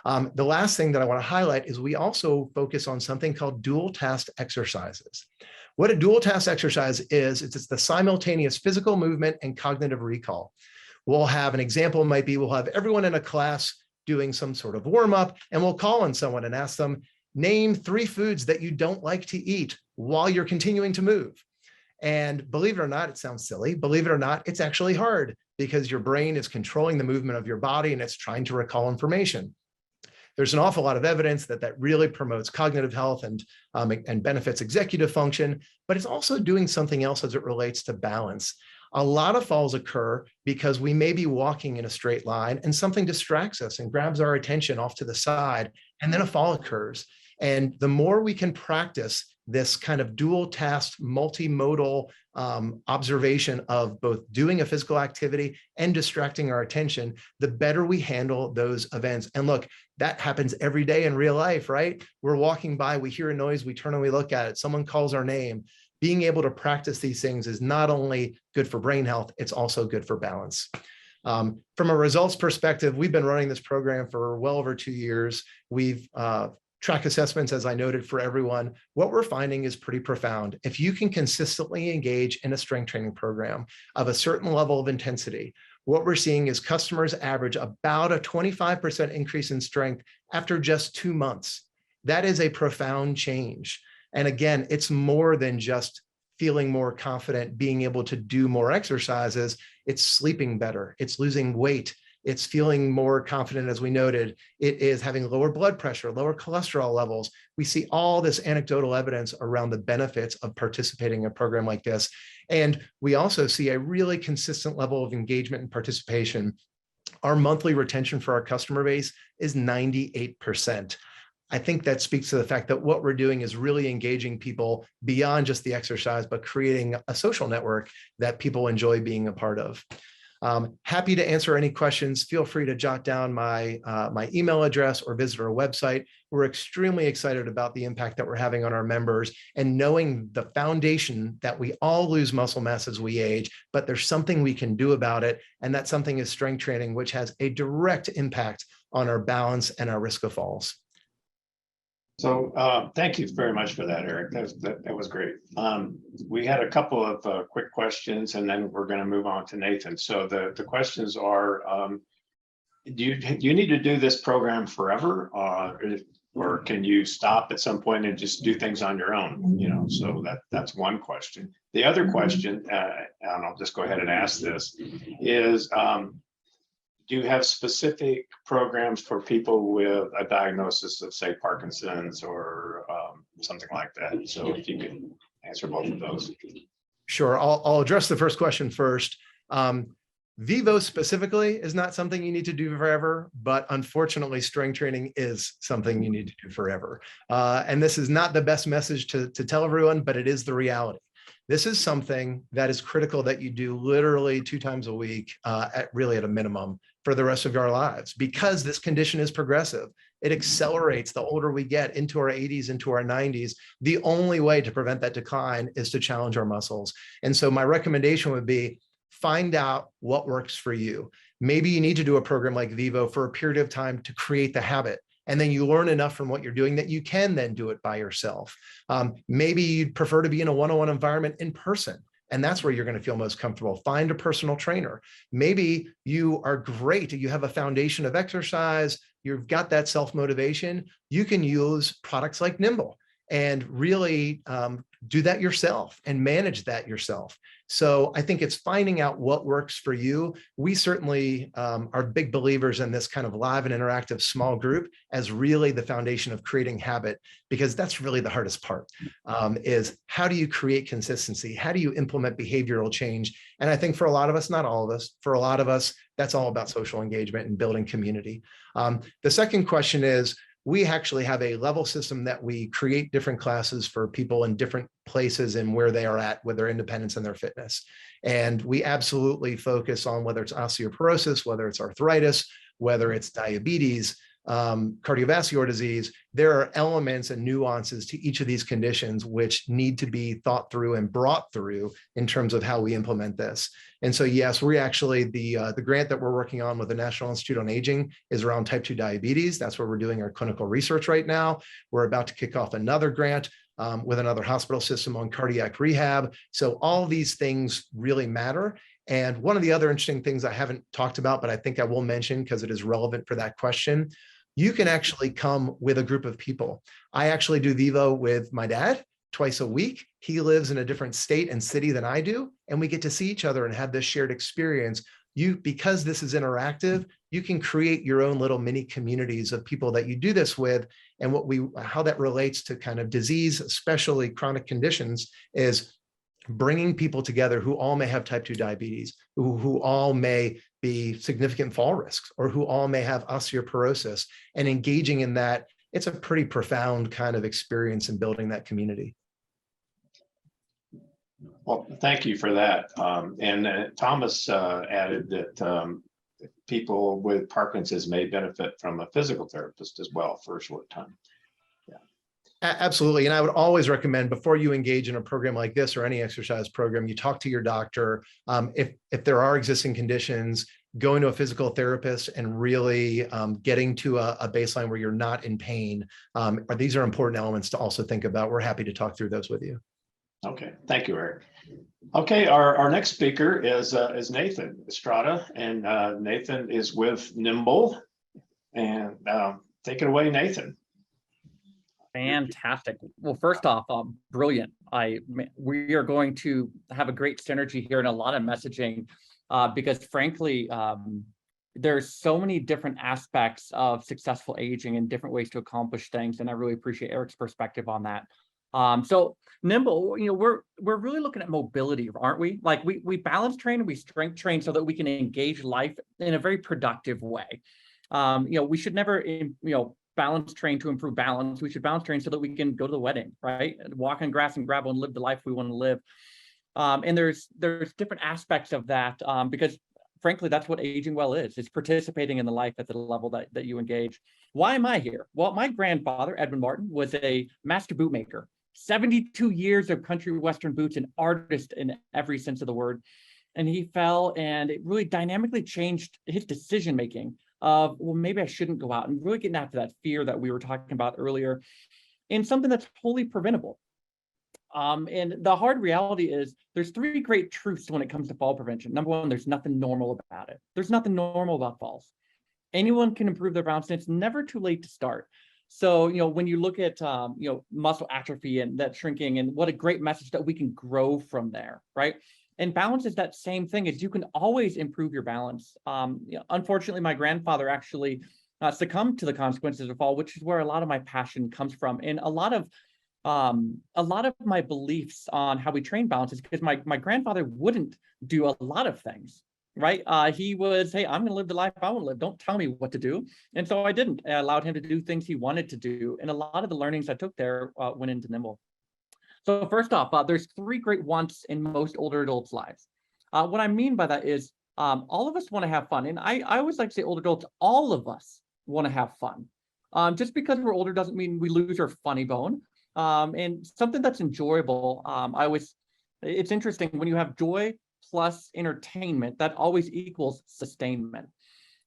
The last thing that I want to highlight is we also focus on something called dual task exercises. What a dual task exercise is, it's the simultaneous physical movement and cognitive recall. We'll have an example might be, we'll have everyone in a class doing some sort of warm up, and we'll call on someone and ask them, name 3 foods that you don't like to eat while you're continuing to move. And believe it or not, it sounds silly. Believe it or not, it's actually hard because your brain is controlling the movement of your body and it's trying to recall information. There's an awful lot of evidence that that really promotes cognitive health and benefits executive function, but it's also doing something else as it relates to balance. A lot of falls occur because we may be walking in a straight line and something distracts us and grabs our attention off to the side, and then a fall occurs. And the more we can practice this kind of dual task, multimodal observation of both doing a physical activity and distracting our attention, the better we handle those events. And look, that happens every day in real life, right? We're walking by, we hear a noise, we turn and we look at it, someone calls our name. Being able to practice these things is not only good for brain health, it's also good for balance. From a results perspective, we've been running this program for well over 2 years. We've track assessments, as I noted, for everyone. What we're finding is pretty profound. If you can consistently engage in a strength training program of a certain level of intensity, what we're seeing is customers average about a 25% increase in strength after just 2 months. That is a profound change. And again, it's more than just feeling more confident, being able to do more exercises. It's sleeping better. It's losing weight. It's feeling more confident, as we noted. It is having lower blood pressure, lower cholesterol levels. We see all this anecdotal evidence around the benefits of participating in a program like this. And we also see a really consistent level of engagement and participation. Our monthly retention for our customer base is 98%. I think that speaks to the fact that what we're doing is really engaging people beyond just the exercise, but creating a social network that people enjoy being a part of. Happy to answer any questions. Feel free to jot down my email address or visit our website. We're extremely excited about the impact that we're having on our members and knowing the foundation that we all lose muscle mass as we age, but there's something we can do about it. And that something is strength training, which has a direct impact on our balance and our risk of falls. So thank you very much for that, Eric. That was great. We had a couple of quick questions, and then we're going to move on to Nathan. So the questions are, do you need to do this program forever, or can you stop at some point and just do things on your own? You know, so that's one question. The other question, and I'll just go ahead and ask this, is do you have specific programs for people with a diagnosis of, say, Parkinson's or something like that? So if you can answer both of those. Sure, I'll address the first question first. Vivo specifically is not something you need to do forever, but unfortunately, strength training is something you need to do forever. And this is not the best message to tell everyone, but it is the reality. This is something that is critical that you do literally 2 times a week, really at a minimum, for the rest of your lives, because this condition is progressive. It accelerates the older we get into our 80s, into our 90s. The only way to prevent that decline is to challenge our muscles. And so my recommendation would be, find out what works for you. Maybe you need to do a program like Vivo for a period of time to create the habit. And then you learn enough from what you're doing that you can then do it by yourself. Maybe you'd prefer to be in a one-on-one environment in person. And that's where you're going to feel most comfortable. Find a personal trainer. Maybe you are great. You have a foundation of exercise. You've got that self-motivation. You can use products like Nymbl and really do that yourself and manage that yourself. So I think it's finding out what works for you. We certainly are big believers in this kind of live and interactive small group as really the foundation of creating habit, because that's really the hardest part, is how do you create consistency? How do you implement behavioral change? And I think for a lot of us, not all of us, for a lot of us, that's all about social engagement and building community. The second question is, we actually have a level system that we create different classes for people in different places and where they are at with their independence and their fitness. And we absolutely focus on whether it's osteoporosis, whether it's arthritis, whether it's diabetes, cardiovascular disease. There are elements and nuances to each of these conditions which need to be thought through and brought through in terms of how we implement this. And so, yes, we actually, the grant that we're working on with the National Institute on Aging is around type 2 diabetes. That's where we're doing our clinical research right now. We're about to kick off another grant with another hospital system on cardiac rehab. So all these things really matter. And one of the other interesting things I haven't talked about, but I think I will mention because it is relevant for that question, you can actually come with a group of people. I actually do Vivo with my dad twice a week. He lives in a different state and city than I do, and we get to see each other and have this shared experience. Because this is interactive, you can create your own little mini communities of people that you do this with. And how that relates to kind of disease, especially chronic conditions, is bringing people together who all may have type 2 diabetes, who all may be significant fall risks, or who all may have osteoporosis, and engaging in that. It's a pretty profound kind of experience in building that community. Well, thank you for that. And Thomas added that people with Parkinson's may benefit from a physical therapist as well for a short time. Absolutely. And I would always recommend, before you engage in a program like this or any exercise program, you talk to your doctor. If there are existing conditions, going to a physical therapist and really getting to a baseline where you're not in pain. These are important elements to also think about. We're happy to talk through those with you. Okay, thank you, Eric. Okay, our next speaker is Nathan Estrada, and Nathan is with Nymbl. And take it away, Nathan. Fantastic. Well, first off, brilliant. We are going to have a great synergy here and a lot of messaging because frankly, there's so many different aspects of successful aging and different ways to accomplish things. And I really appreciate Eric's perspective on that. So Nymbl, we're really looking at mobility, aren't we? Like we balance train and we strength train so that we can engage life in a very productive way. We should never, balance train to improve balance. We should balance train so that we can go to the wedding, right? Walk on grass and gravel and live the life we want to live. And there's different aspects of that because frankly, that's what aging well is. It's participating in the life at the level that you engage. Why am I here? Well, my grandfather, Edwin Martin, was a master boot maker, 72 years of country western boots, an artist in every sense of the word. And he fell, and it really dynamically changed his decision-making of, well, maybe I shouldn't go out, and really getting after that fear that we were talking about earlier, and something that's wholly preventable. And the hard reality is there's three great truths when it comes to fall prevention. Number one, there's nothing normal about it. There's nothing normal about falls. Anyone can improve their balance, and it's never too late to start. So, when you look at, muscle atrophy and that shrinking, and what a great message that we can grow from there, right? And balance is that same thing, is you can always improve your balance. Unfortunately, my grandfather actually succumbed to the consequences of fall, which is where a lot of my passion comes from. And a lot of my beliefs on how we train balance is because my grandfather wouldn't do a lot of things, right? He would say, I'm going to live the life I want to live. Don't tell me what to do. And so I didn't. I allowed him to do things he wanted to do. And a lot of the learnings I took there went into Nymbl. So first off, there's three great wants in most older adults' lives. What I mean by that is all of us want to have fun. And I always like to say older adults, all of us want to have fun. Just because we're older doesn't mean we lose our funny bone. And something that's enjoyable, it's interesting when you have joy plus entertainment, that always equals sustainment.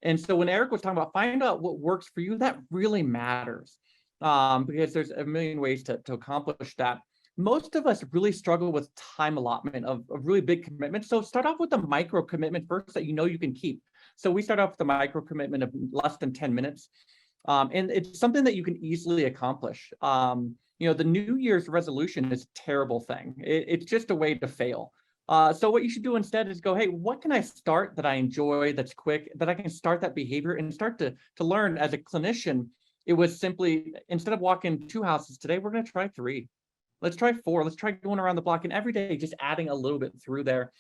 And so when Eric was talking about find out what works for you, that really matters because there's a million ways to accomplish that. most of us really struggle with time allotment of really big commitments. So start off with a micro commitment first that you know you can keep. So we start off with a micro commitment of less than 10 minutes. And it's something that you can easily accomplish. The New Year's resolution is a terrible thing. It's just a way to fail. So what you should do instead is go, hey, what can I start that I enjoy, that's quick, that I can start that behavior and start to learn as a clinician. It was simply, instead of walking 2 houses today, we're going to try 3. Let's try 4. Let's try going around the block, and every day just adding a little bit through there.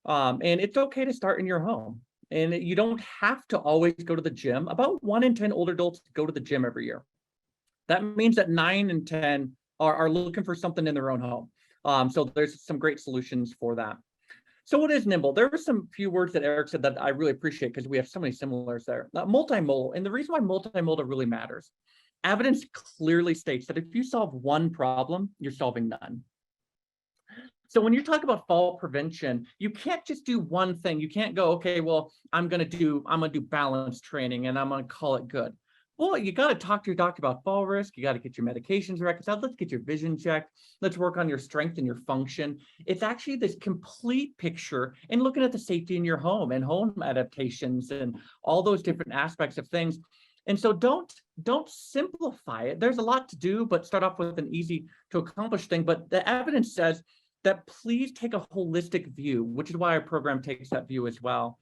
And it's okay to start in your home. And you don't have to always go to the gym. About 1 in 10 older adults go to the gym every year. That means that 9 in 10 are looking for something in their own home. So there's some great solutions for that. So what is Nymbl? There are some few words that Eric said that I really appreciate because we have so many similars there. Multimodal, and the reason why multimodal really matters, evidence clearly states that if you solve one problem, you're solving none. So when you're talking about fall prevention, you can't just do one thing. You can't go, okay, well, I'm gonna do balance training and I'm gonna call it good. Well, you got to talk to your doctor about fall risk. You got to get your medications reconciled. Let's get your vision checked. Let's work on your strength and your function. It's actually this complete picture and looking at the safety in your home and home adaptations and all those different aspects of things. And so don't simplify it. There's a lot to do, but start off with an easy to accomplish thing. But the evidence says that please take a holistic view, which is why our program takes that view as well.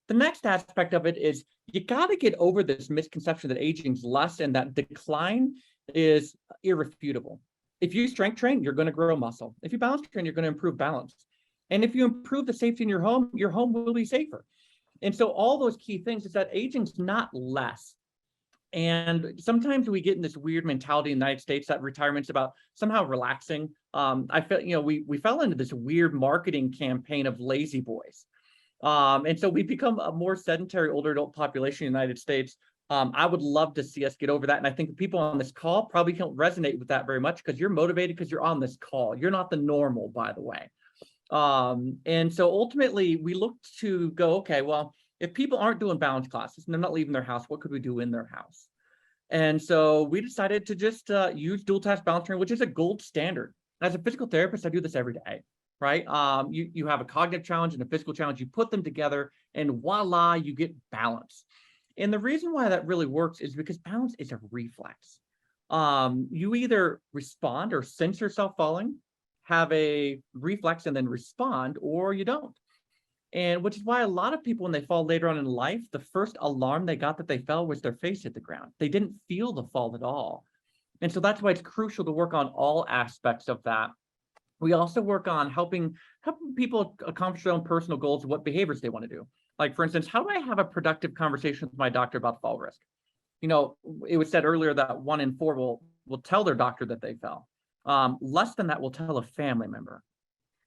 The next aspect of it is you got to get over this misconception that aging's less and that decline is irrefutable. If you strength train, you're going to grow muscle. If you balance train, you're going to improve balance. And if you improve the safety in your home will be safer. And so all those key things is that aging's not less. And sometimes we get in this weird mentality in the United States that retirement's about somehow relaxing. I felt, we fell into this weird marketing campaign of lazy boys. And so we become a more sedentary older adult population in the United States. I would love to see us get over that. And I think the people on this call probably don't resonate with that very much because you're motivated because you're on this call. You're not the normal, by the way. And so ultimately we look to go, okay, well, if people aren't doing balance classes and they're not leaving their house, what could we do in their house? And so we decided to just use dual task balance training, which is a gold standard. As a physical therapist, I do this every day. Right? You have a cognitive challenge and a physical challenge, you put them together and voila, you get balance. And the reason why that really works is because balance is a reflex. You either respond or sense yourself falling, have a reflex and then respond, or you don't. And which is why a lot of people, when they fall later on in life, the first alarm they got that they fell was their face hit the ground. They didn't feel the fall at all. And so that's why it's crucial to work on all aspects of that. We also work on helping people accomplish their own personal goals and what behaviors they want to do. Like, for instance, how do I have a productive conversation with my doctor about fall risk? It was said earlier that 1 in 4 will tell their doctor that they fell. Less than that will tell a family member.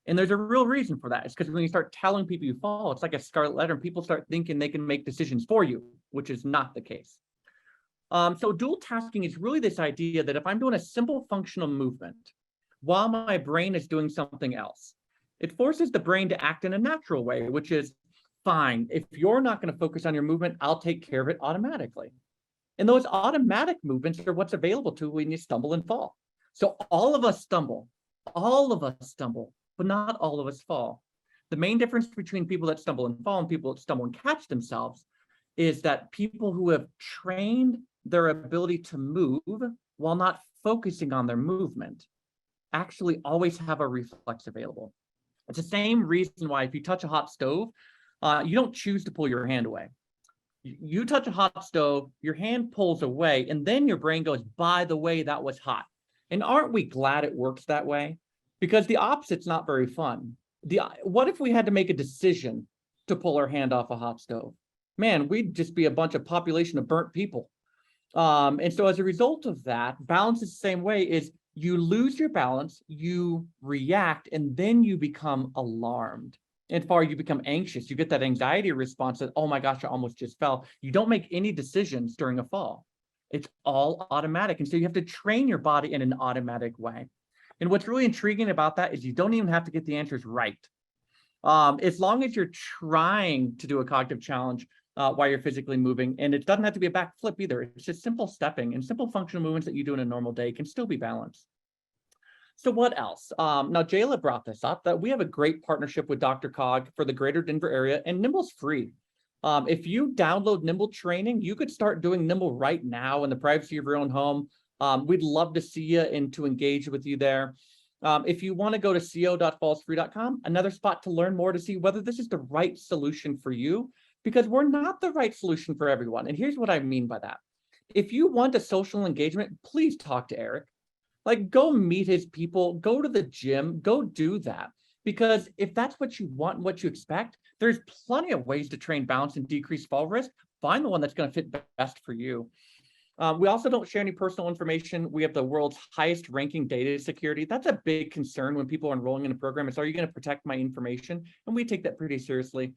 And there's a real reason for that. It's because when you start telling people you fall, it's like a scarlet letter and people start thinking they can make decisions for you, which is not the case. So dual tasking is really this idea that if I'm doing a simple functional movement, while my brain is doing something else, it forces the brain to act in a natural way, which is fine. If you're not going to focus on your movement, I'll take care of it automatically. And those automatic movements are what's available to when you stumble and fall. So all of us stumble, but not all of us fall. The main difference between people that stumble and fall and people that stumble and catch themselves is that people who have trained their ability to move while not focusing on their movement actually always have a reflex available. It's the same reason why if you touch a hot stove, you don't choose to pull your hand away. You touch a hot stove, your hand pulls away, and then your brain goes, by the way, that was hot. And aren't we glad it works that way? Because the opposite's not very fun. What if we had to make a decision to pull our hand off a hot stove? Man, we'd just be a bunch of population of burnt people. And so as a result of that, balance is the same way, is you lose your balance, you react, and then you become alarmed. And you become anxious. You get that anxiety response that, oh my gosh, I almost just fell. You don't make any decisions during a fall. It's all automatic. And so you have to train your body in an automatic way. And what's really intriguing about that is you don't even have to get the answers right. As long as you're trying to do a cognitive challenge while you're physically moving, and it doesn't have to be a back flip either. It's just simple stepping and simple functional movements that you do in a normal day can still be balanced. So what else? Now, Jayla brought this up, that we have a great partnership with Dr. Cog for the greater Denver area, and Nymbl's free. If you download Nymbl training, you could start doing Nymbl right now in the privacy of your own home. We'd love to see you and to engage with you there. If you want to go to co.fallsfree.com, another spot to learn more to see whether this is the right solution for you, because we're not the right solution for everyone. And here's what I mean by that. If you want a social engagement, please talk to Eric. Like, go meet his people, go to the gym, go do that. Because if that's what you want and what you expect, there's plenty of ways to train balance and decrease fall risk. Find the one that's going to fit best for you. We also don't share any personal information. We have the world's highest ranking data security. That's a big concern when people are enrolling in a program. It's, are you going to protect my information? And we take that pretty seriously.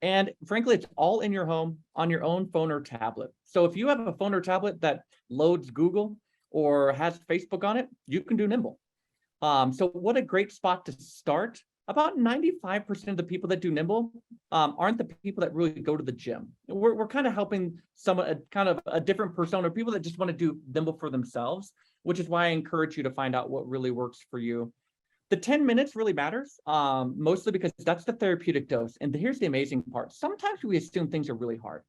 And frankly, it's all in your home on your own phone or tablet. So if you have a phone or tablet that loads Google or has Facebook on it, you can do Nymbl. So what a great spot to start. About 95% of the people that do Nymbl aren't the people that really go to the gym. We're kind of helping someone, kind of a different persona, people that just want to do Nymbl for themselves, which is why I encourage you to find out what really works for you. The 10 minutes really matters, mostly because that's the therapeutic dose. And here's the amazing part. Sometimes we assume things are really hard.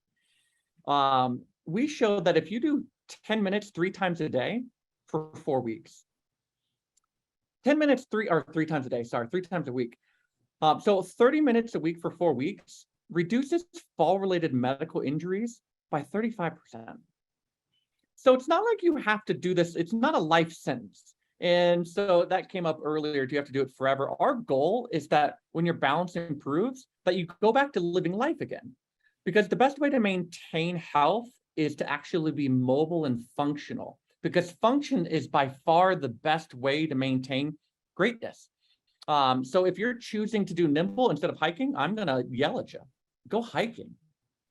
We show that if you do 10 minutes 3 times a day for 4 weeks, 10 minutes 3 times a day, 3 times a week. So 30 minutes a week for 4 weeks reduces fall-related medical injuries by 35%. So it's not like you have to do this. It's not a life sentence. And so that came up earlier. Do you have to do it forever? Our goal is that when your balance improves, that you go back to living life again. Because the best way to maintain health is to actually be mobile and functional. Because function is by far the best way to maintain greatness. So if you're choosing to do Nymbl instead of hiking, I'm going to yell at you. Go hiking,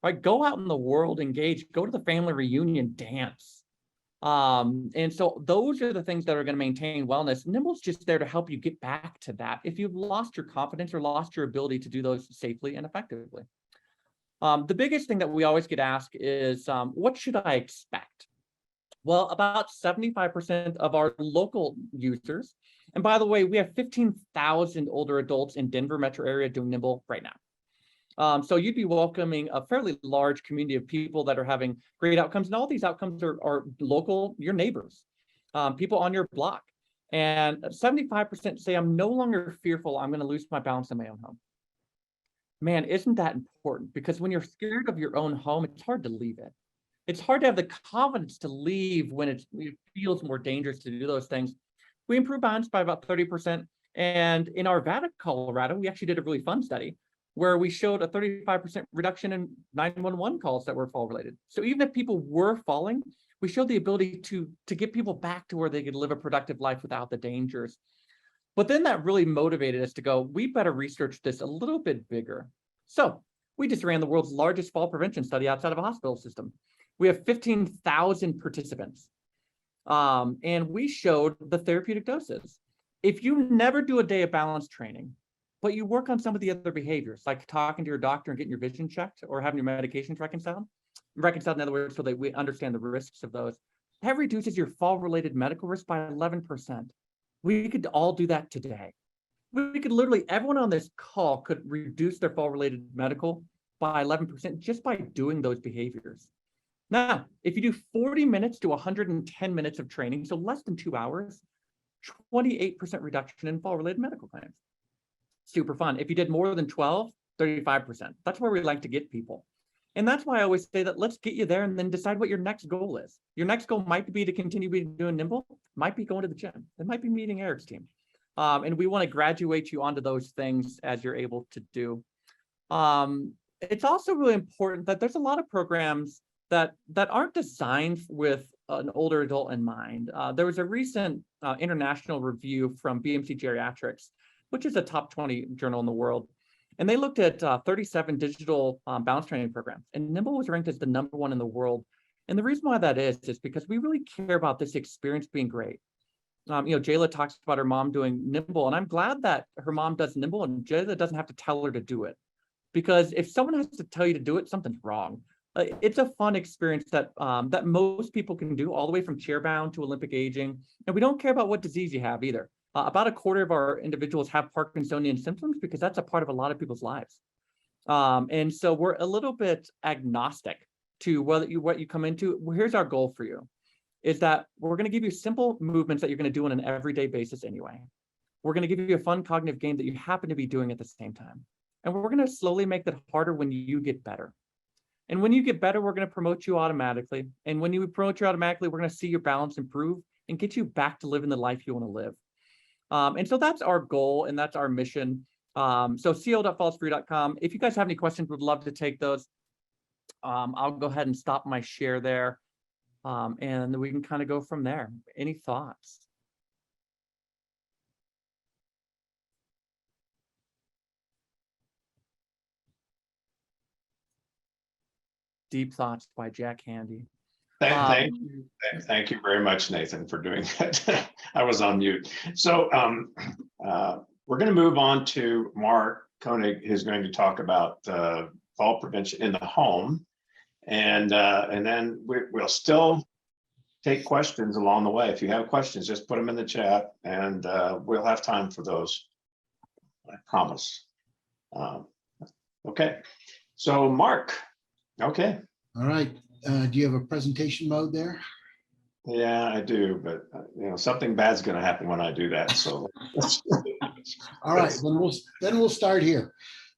right? Go out in the world, engage, go to the family reunion, dance. And so those are the things that are going to maintain wellness. Nymbl's just there to help you get back to that if you've lost your confidence or lost your ability to do those safely and effectively. The biggest thing that we always get asked is, what should I expect? Well, about 75% of our local users, and by the way, we have 15,000 older adults in Denver metro area doing Nymbl right now. So you'd be welcoming a fairly large community of people that are having great outcomes. And all these outcomes are local, your neighbors, people on your block. And 75% say, I'm no longer fearful I'm going to lose my balance in my own home. Man, isn't that important? Because when you're scared of your own home, it's hard to leave it. It's hard to have the confidence to leave when it feels more dangerous to do those things. We improved balance by about 30%. And in Arvada, Colorado, we actually did a really fun study where we showed a 35% reduction in 911 calls that were fall related. So even if people were falling, we showed the ability to get people back to where they could live a productive life without the dangers. But then that really motivated us to go, we better research this a little bit bigger. So we just ran the world's largest fall prevention study outside of a hospital system. We have 15,000 participants. And we showed the therapeutic doses. If you never do a day of balance training, but you work on some of the other behaviors, like talking to your doctor and getting your vision checked or having your medications reconciled in other words, so that we understand the risks of those, that reduces your fall-related medical risk by 11%. We could all do that today. We could literally, everyone on this call could reduce their fall-related medical by 11% just by doing those behaviors. Now, if you do 40 minutes to 110 minutes of training, so less than 2 hours, 28% reduction in fall-related medical claims. Super fun. If you did more than 12, 35%. That's where we like to get people. And that's why I always say that let's get you there and then decide what your next goal is. Your next goal might be to continue doing Nymbl, might be going to the gym, it might be meeting Eric's team. And we want to graduate you onto those things as you're able to do. It's also really important that there's a lot of programs that aren't designed with an older adult in mind. There was a recent international review from BMC Geriatrics, which is a top 20 journal in the world. And they looked at 37 digital balance training programs. And Nymbl was ranked as the #1 in the world. And the reason why that is because we really care about this experience being great. Jayla talks about her mom doing Nymbl, and I'm glad that her mom does Nymbl and Jayla doesn't have to tell her to do it. Because if someone has to tell you to do it, something's wrong. It's a fun experience that most people can do, all the way from chair bound to Olympic aging. And we don't care about what disease you have either. About a quarter of our individuals have Parkinsonian symptoms because that's a part of a lot of people's lives. And so we're a little bit agnostic to what you come into. Well, here's our goal for you, is that we're going to give you simple movements that you're going to do on an everyday basis anyway. We're going to give you a fun cognitive game that you happen to be doing at the same time. And we're going to slowly make that harder when you get better. And when you get better, we're going to promote you automatically. And when you promote you automatically, we're going to see your balance improve and get you back to living the life you want to live. And so that's our goal and that's our mission. So co.fallsfree.com. If you guys have any questions, would love to take those. I'll go ahead and stop my share there. And we can kind of go from there. Any thoughts? Deep Thoughts by Jack Handy. Thank you very much, Nathan, for doing that. I was on mute. So we're going to move on to Mark Koenig, who's going to talk about fall prevention in the home. And then we'll still take questions along the way. If you have questions, just put them in the chat and we'll have time for those. I promise. Okay. So Mark, okay. All right. Do you have a presentation mode there? Yeah, I do, but something bad's going to happen when I do that. So, all right, then we'll start here.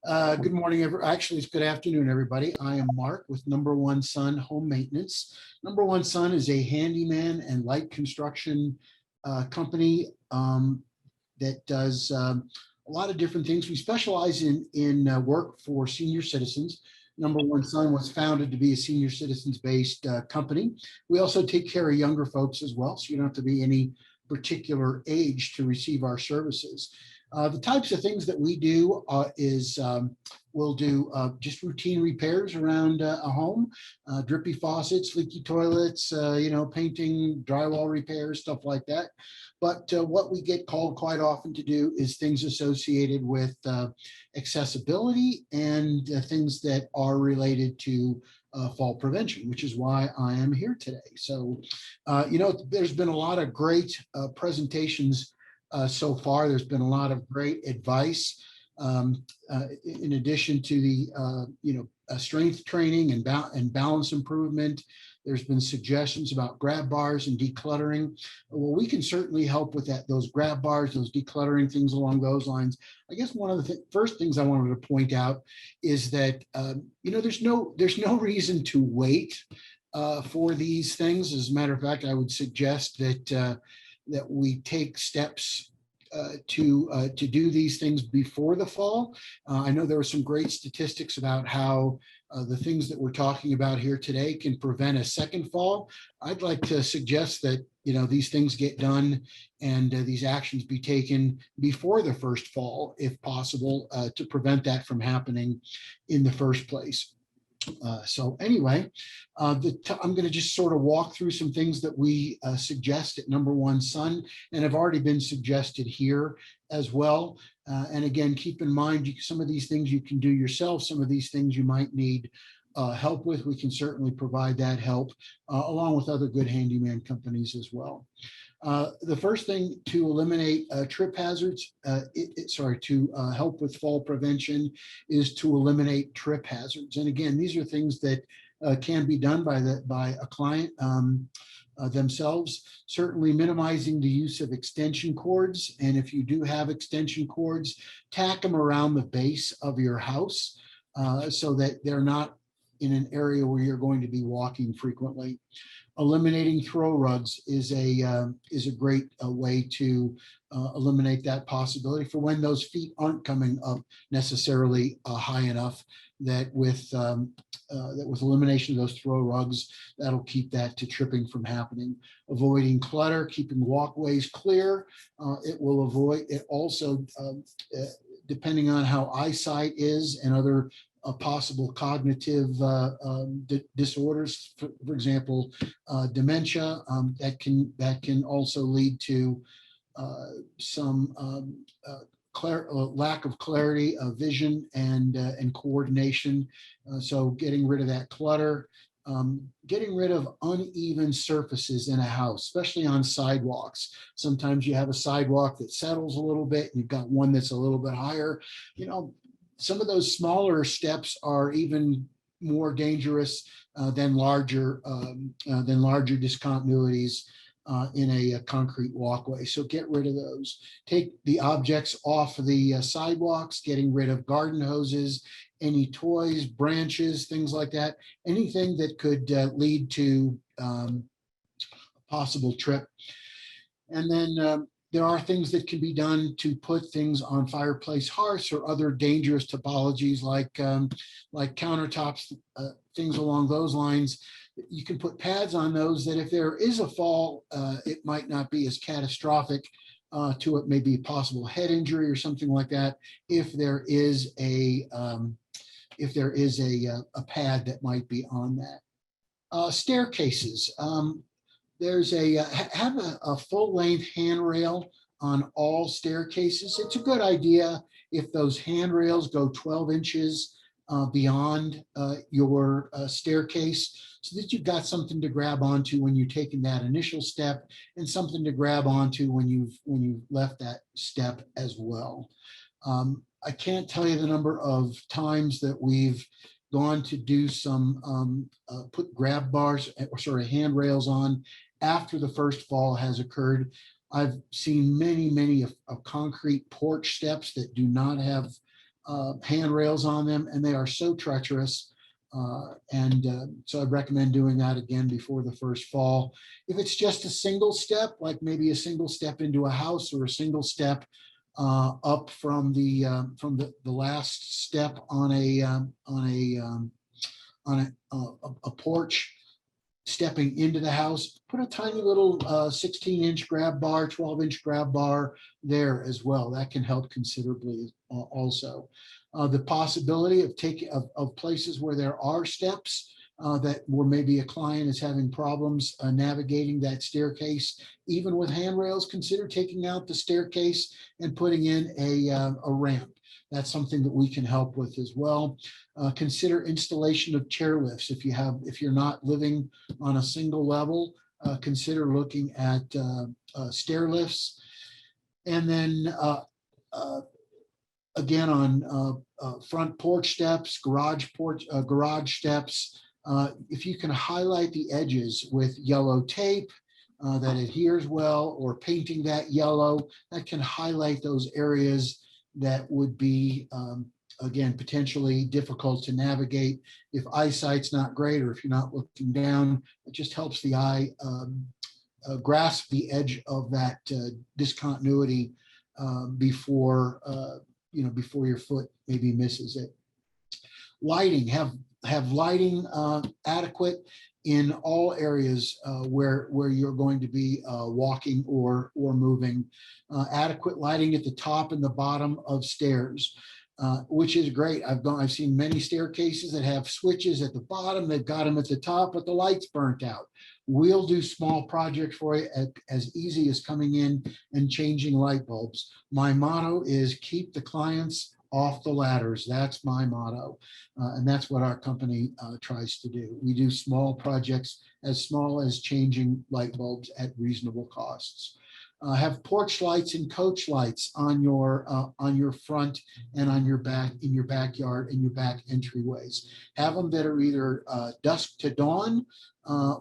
Good morning, actually, it's good afternoon, everybody. I am Mark with Number One Son Home Maintenance. Number One Son is a handyman and light construction company that does a lot of different things. We specialize in work for senior citizens. Number One Son was founded to be a senior citizens-based company. We also take care of younger folks as well, so you don't have to be any particular age to receive our services. The types of things that we do is we'll do just routine repairs around a home, drippy faucets, leaky toilets, painting, drywall repairs, stuff like that. But what we get called quite often to do is things associated with accessibility and things that are related to fall prevention, which is why I am here today. So, there's been a lot of great presentations so far. There's been a lot of great advice in addition to the strength training and balance improvement. There's been suggestions about grab bars and decluttering. Well, we can certainly help with that. Those grab bars, those decluttering, things along those lines. I guess one of the first things I wanted to point out is that there's no reason to wait for these things. As a matter of fact, I would suggest that we take steps to do these things before the fall. I know there were some great statistics about how the things that we're talking about here today can prevent a second fall. I'd like to suggest that these things get done and these actions be taken before the first fall, if possible, to prevent that from happening in the first place. So anyway, I'm going to just sort of walk through some things that we suggest at Number One Son and have already been suggested here as well. And again, keep in mind, some of these things you can do yourself. Some of these things you might need help with. We can certainly provide that help along with other good handyman companies as well. The first thing to eliminate trip hazards, to help with fall prevention is to eliminate trip hazards. And again, these are things that can be done by a client themselves. Certainly minimizing the use of extension cords. And if you do have extension cords, tack them around the base of your house so that they're not in an area where you're going to be walking frequently. Eliminating throw rugs is a great way to eliminate that possibility for when those feet aren't coming up necessarily high enough. That with elimination of those throw rugs, that'll keep that to tripping from happening. Avoiding clutter, keeping walkways clear. It will avoid it also, depending on how eyesight is and other possible cognitive disorders, for example, dementia, that can also lead to some lack of clarity of vision and coordination. So getting rid of that clutter Getting rid of uneven surfaces in a house, especially on sidewalks. Sometimes you have a sidewalk that settles a little bit, you've got one that's a little bit higher. You know, some of those smaller steps are even more dangerous than larger discontinuities in a concrete walkway. So get rid of those. Take the objects off of the sidewalks, getting rid of garden hoses, any toys, branches, things like that, anything that could lead to a possible trip. And then there are things that can be done to put things on fireplace hearths or other dangerous topologies like countertops, things along those lines. You can put pads on those that if there is a fall, it might not be as catastrophic to it, maybe a possible head injury or something like that. If there is a pad that might be on that. Staircases. There's have a full length handrail on all staircases. It's a good idea if those handrails go 12 inches beyond your staircase, so that you've got something to grab onto when you're taking that initial step, and something to grab onto when you've left that step as well. I can't tell you the number of times that we've gone to do some put grab bars or sort of handrails on after the first fall has occurred. I've seen many of concrete porch steps that do not have handrails on them, and they are so treacherous. So I'd recommend doing that again before the first fall. If it's just a single step, like maybe a single step into a house or a single step up from the last step on a porch, stepping into the house, put a tiny little 16-inch grab bar, 12-inch grab bar there as well. That can help considerably also. The possibility of places where there are steps where maybe a client is having problems navigating that staircase, even with handrails, consider taking out the staircase and putting in a ramp. That's something that we can help with as well. Consider installation of chair lifts. If you're not living on a single level, consider looking at stair lifts. And then again, on front porch steps, garage steps, if you can highlight the edges with yellow tape that adheres well, or painting that yellow, that can highlight those areas that would be, again, potentially difficult to navigate. If eyesight's not great, or if you're not looking down, it just helps the eye grasp the edge of that discontinuity before your foot maybe misses it. Lighting, have lighting adequate in all areas where you're going to be walking or moving. Adequate lighting at the top and the bottom of stairs, which is great. I've seen many staircases that have switches at the bottom. They've got them at the top, but the light's burnt out. We'll do small projects for you as easy as coming in and changing light bulbs. My motto is keep the clients off the ladders. That's my motto. And that's what our company tries to do. We do small projects as small as changing light bulbs at reasonable costs. Have porch lights and coach lights on your front and on your back, in your backyard and your back entryways. Have them that are either dusk to dawn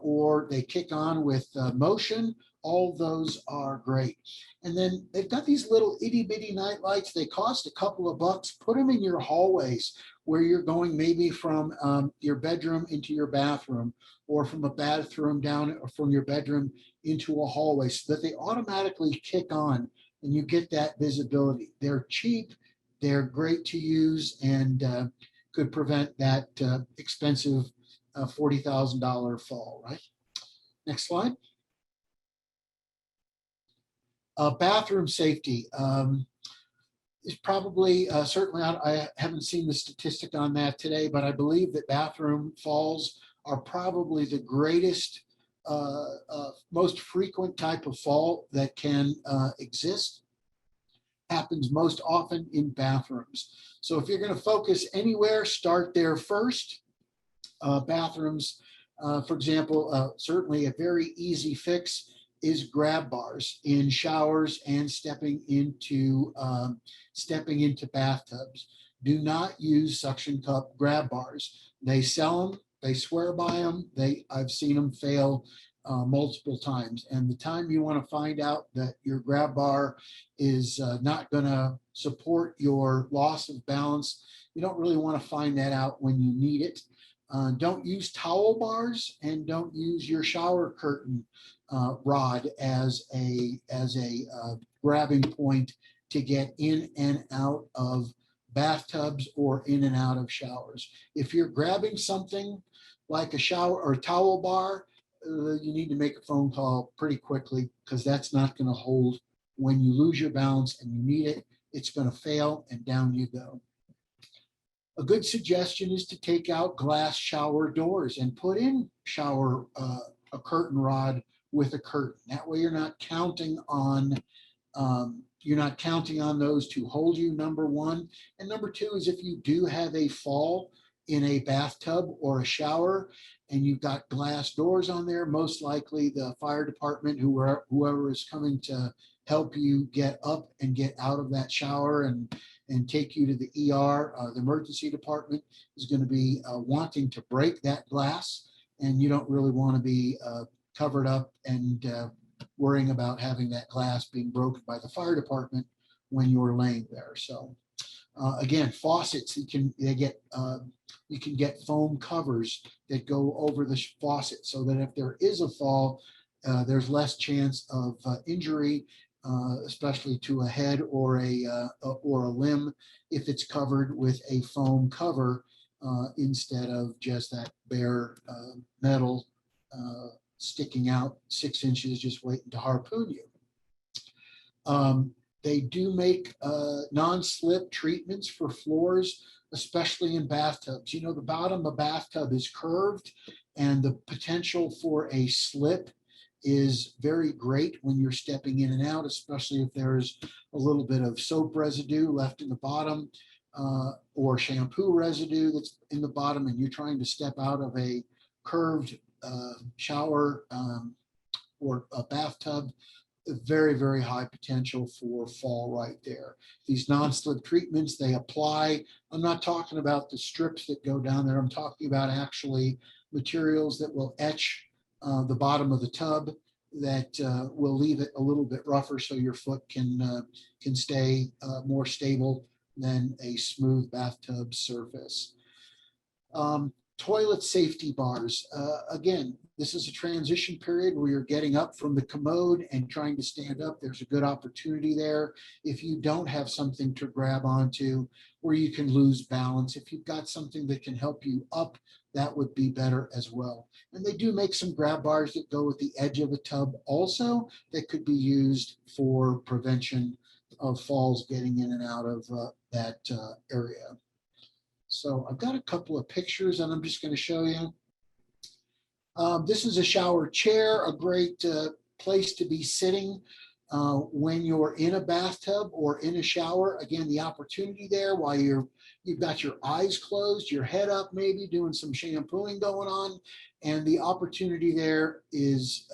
or they kick on with motion. All those are great. And then they've got these little itty bitty night lights. They cost a couple of bucks. Put them in your hallways where you're going maybe from your bedroom into your bathroom, or from a bathroom down, or from your bedroom into a hallway, so that they automatically kick on and you get that visibility. They're cheap, they're great to use, and could prevent that expensive $40,000 fall, right? Next slide. Bathroom safety is probably, certainly I haven't seen the statistic on that today, but I believe that bathroom falls are probably the greatest, most frequent type of fall that can exist. Happens most often in bathrooms. So if you're going to focus anywhere, start there first. Bathrooms For example, certainly a very easy fix is grab bars in showers and stepping into bathtubs. Do not use suction cup grab bars. They sell them. They swear by them. I've seen them fail multiple times. And the time you want to find out that your grab bar is not going to support your loss of balance, you don't really want to find that out when you need it. Don't use towel bars, and don't use your shower curtain rod as a grabbing point to get in and out of bathtubs or in and out of showers. If you're grabbing something like a shower or towel bar, you need to make a phone call pretty quickly, because that's not going to hold when you lose your balance and you need it. It's going to fail and down you go. A good suggestion is to take out glass shower doors and put in a curtain rod with a curtain. That way you're not counting on those to hold you, number one. And number two is, if you do have a fall in a bathtub or a shower and you've got glass doors on there, most likely the fire department, whoever is coming to help you get up and get out of that shower and take you to the ER, the emergency department, is going to be wanting to break that glass, and you don't really want to be covered up and worrying about having that glass being broken by the fire department when you're laying there. So again, faucets, you can get foam covers that go over the faucet, so that if there is a fall, there's less chance of injury, especially to a head or a limb, if it's covered with a foam cover instead of just that bare metal sticking out 6 inches just waiting to harpoon you. They do make non-slip treatments for floors, especially in bathtubs. You know, the bottom of a bathtub is curved, and the potential for a slip is very great when you're stepping in and out, especially if there's a little bit of soap residue left in the bottom or shampoo residue that's in the bottom, and you're trying to step out of a curved shower or a bathtub. Very, very high potential for fall right there. These non-slip treatments, they apply. I'm not talking about the strips that go down there. I'm talking about actually materials that will etch the bottom of the tub, that will leave it a little bit rougher, so your foot can stay more stable than a smooth bathtub surface. Toilet safety bars. Again, this is a transition period where you're getting up from the commode and trying to stand up. There's a good opportunity there. If you don't have something to grab onto where you can lose balance, if you've got something that can help you up, that would be better as well. And they do make some grab bars that go with the edge of a tub also, that could be used for prevention of falls getting in and out of that area. So I've got a couple of pictures and I'm just going to show you. This is a shower chair, a great place to be sitting when you're in a bathtub or in a shower. Again, the opportunity there while you've got your eyes closed, your head up, maybe doing some shampooing going on, and the opportunity there is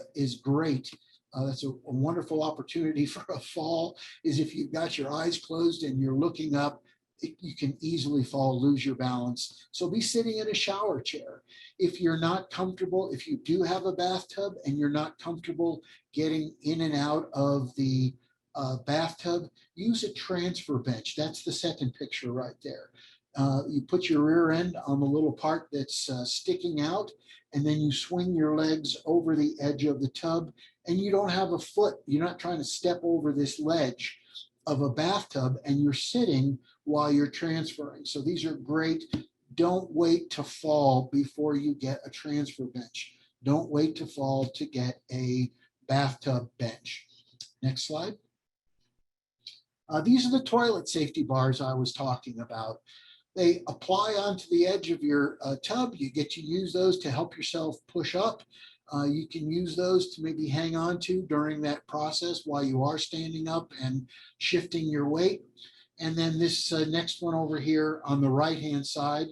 great. That's a wonderful opportunity for a fall, is if you've got your eyes closed and you're looking up, you can easily fall, lose your balance. So be sitting in a shower chair. If you're not comfortable, if you do have a bathtub and you're not comfortable getting in and out of the bathtub, use a transfer bench. That's the second picture right there. You put your rear end on the little part that's sticking out, and then you swing your legs over the edge of the tub, and you don't have a foot. You're not trying to step over this ledge of a bathtub, and you're sitting while you're transferring. So these are great. Don't wait to fall before you get a transfer bench. Don't wait to fall to get a bathtub bench. Next slide. These are the toilet safety bars I was talking about. They apply onto the edge of your tub. You get to use those to help yourself push up. You can use those to maybe hang on to during that process while you are standing up and shifting your weight. And then this next one over here on the right-hand side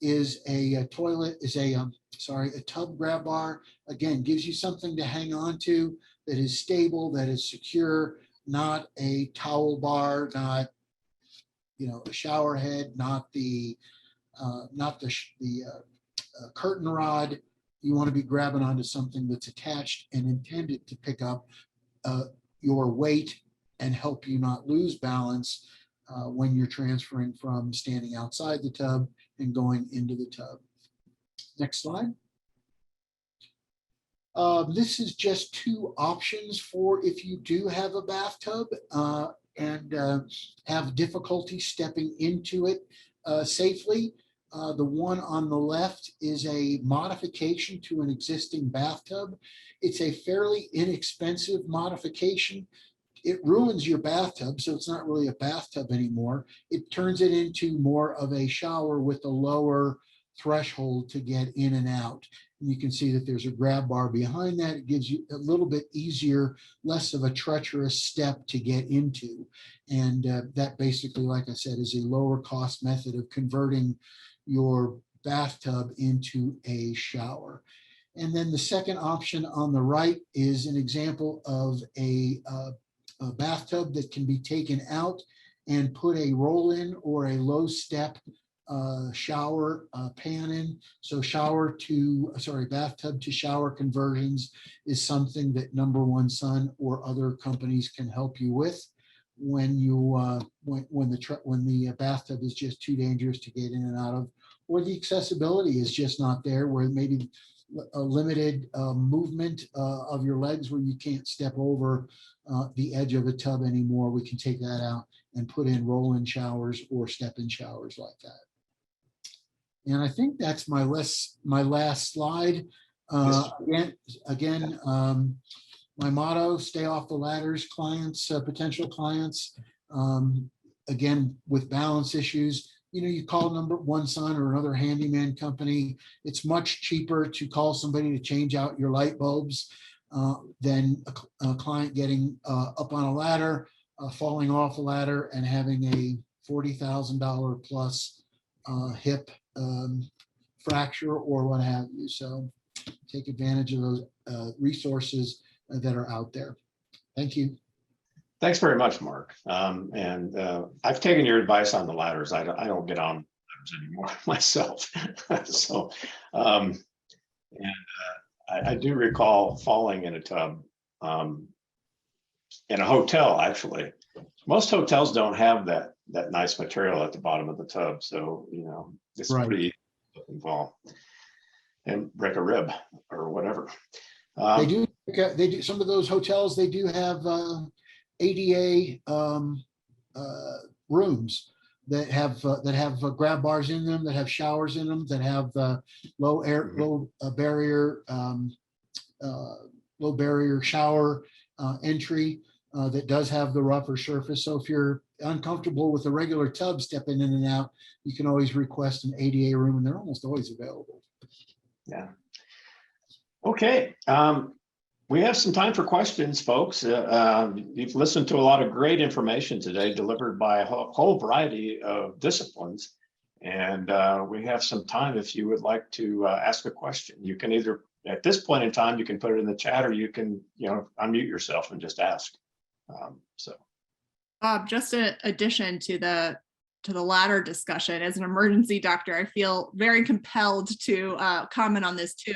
is a toilet, is a, a tub grab bar. Again, gives you something to hang on to that is stable, that is secure, not a towel bar, not, a shower head, not the curtain rod. You want to be grabbing onto something that's attached and intended to pick up your weight and help you not lose balance when you're transferring from standing outside the tub and going into the tub. Next slide. This is just two options for if you do have a bathtub and have difficulty stepping into it safely. The one on the left is a modification to an existing bathtub. It's a fairly inexpensive modification. It ruins your bathtub, so it's not really a bathtub anymore. It turns it into more of a shower with a lower threshold to get in and out. And you can see that there's a grab bar behind that. It gives you a little bit easier, less of a treacherous step to get into. And that basically, like I said, is a lower cost method of converting your bathtub into a shower. And then the second option on the right is an example of a bathtub that can be taken out and put a roll in or a low step shower pan in. So bathtub to shower conversions is something that Number One Son or other companies can help you with when you when the bathtub is just too dangerous to get in and out of, or the accessibility is just not there, where maybe a limited movement of your legs where you can't step over the edge of a tub anymore. We can take that out and put in roll-in showers or step-in showers like that. And I think that's my last slide. Again, my motto: stay off the ladders, clients, potential clients. Again, with balance issues, you call Number One Son or another handyman company. It's much cheaper to call somebody to change out your light bulbs than a client getting up on a ladder, falling off a ladder, and having a $40,000 plus hip fracture or what have you. So take advantage of those resources that are out there. Thank you. Thanks very much, Mark. And I've taken your advice on the ladders. I don't get on ladders anymore myself. So, I do recall falling in a tub in a hotel. Actually, most hotels don't have that nice material at the bottom of the tub, so it's Right. pretty easy to fall and break a rib or whatever. They do. Some of those hotels, they do have ADA rooms that have grab bars in them, that have showers in them, that have low barrier shower entry that does have the rougher surface. So if you're uncomfortable with a regular tub stepping in and out, you can always request an ADA room, and they're almost always available. Yeah. Okay. We have some time for questions, folks. You've listened to a lot of great information today, delivered by a whole variety of disciplines. And we have some time if you would like to ask a question. You can either, at this point in time, you can put it in the chat, or you can, unmute yourself and just ask. Bob, just an addition to the ladder discussion, as an emergency doctor, I feel very compelled to comment on this too.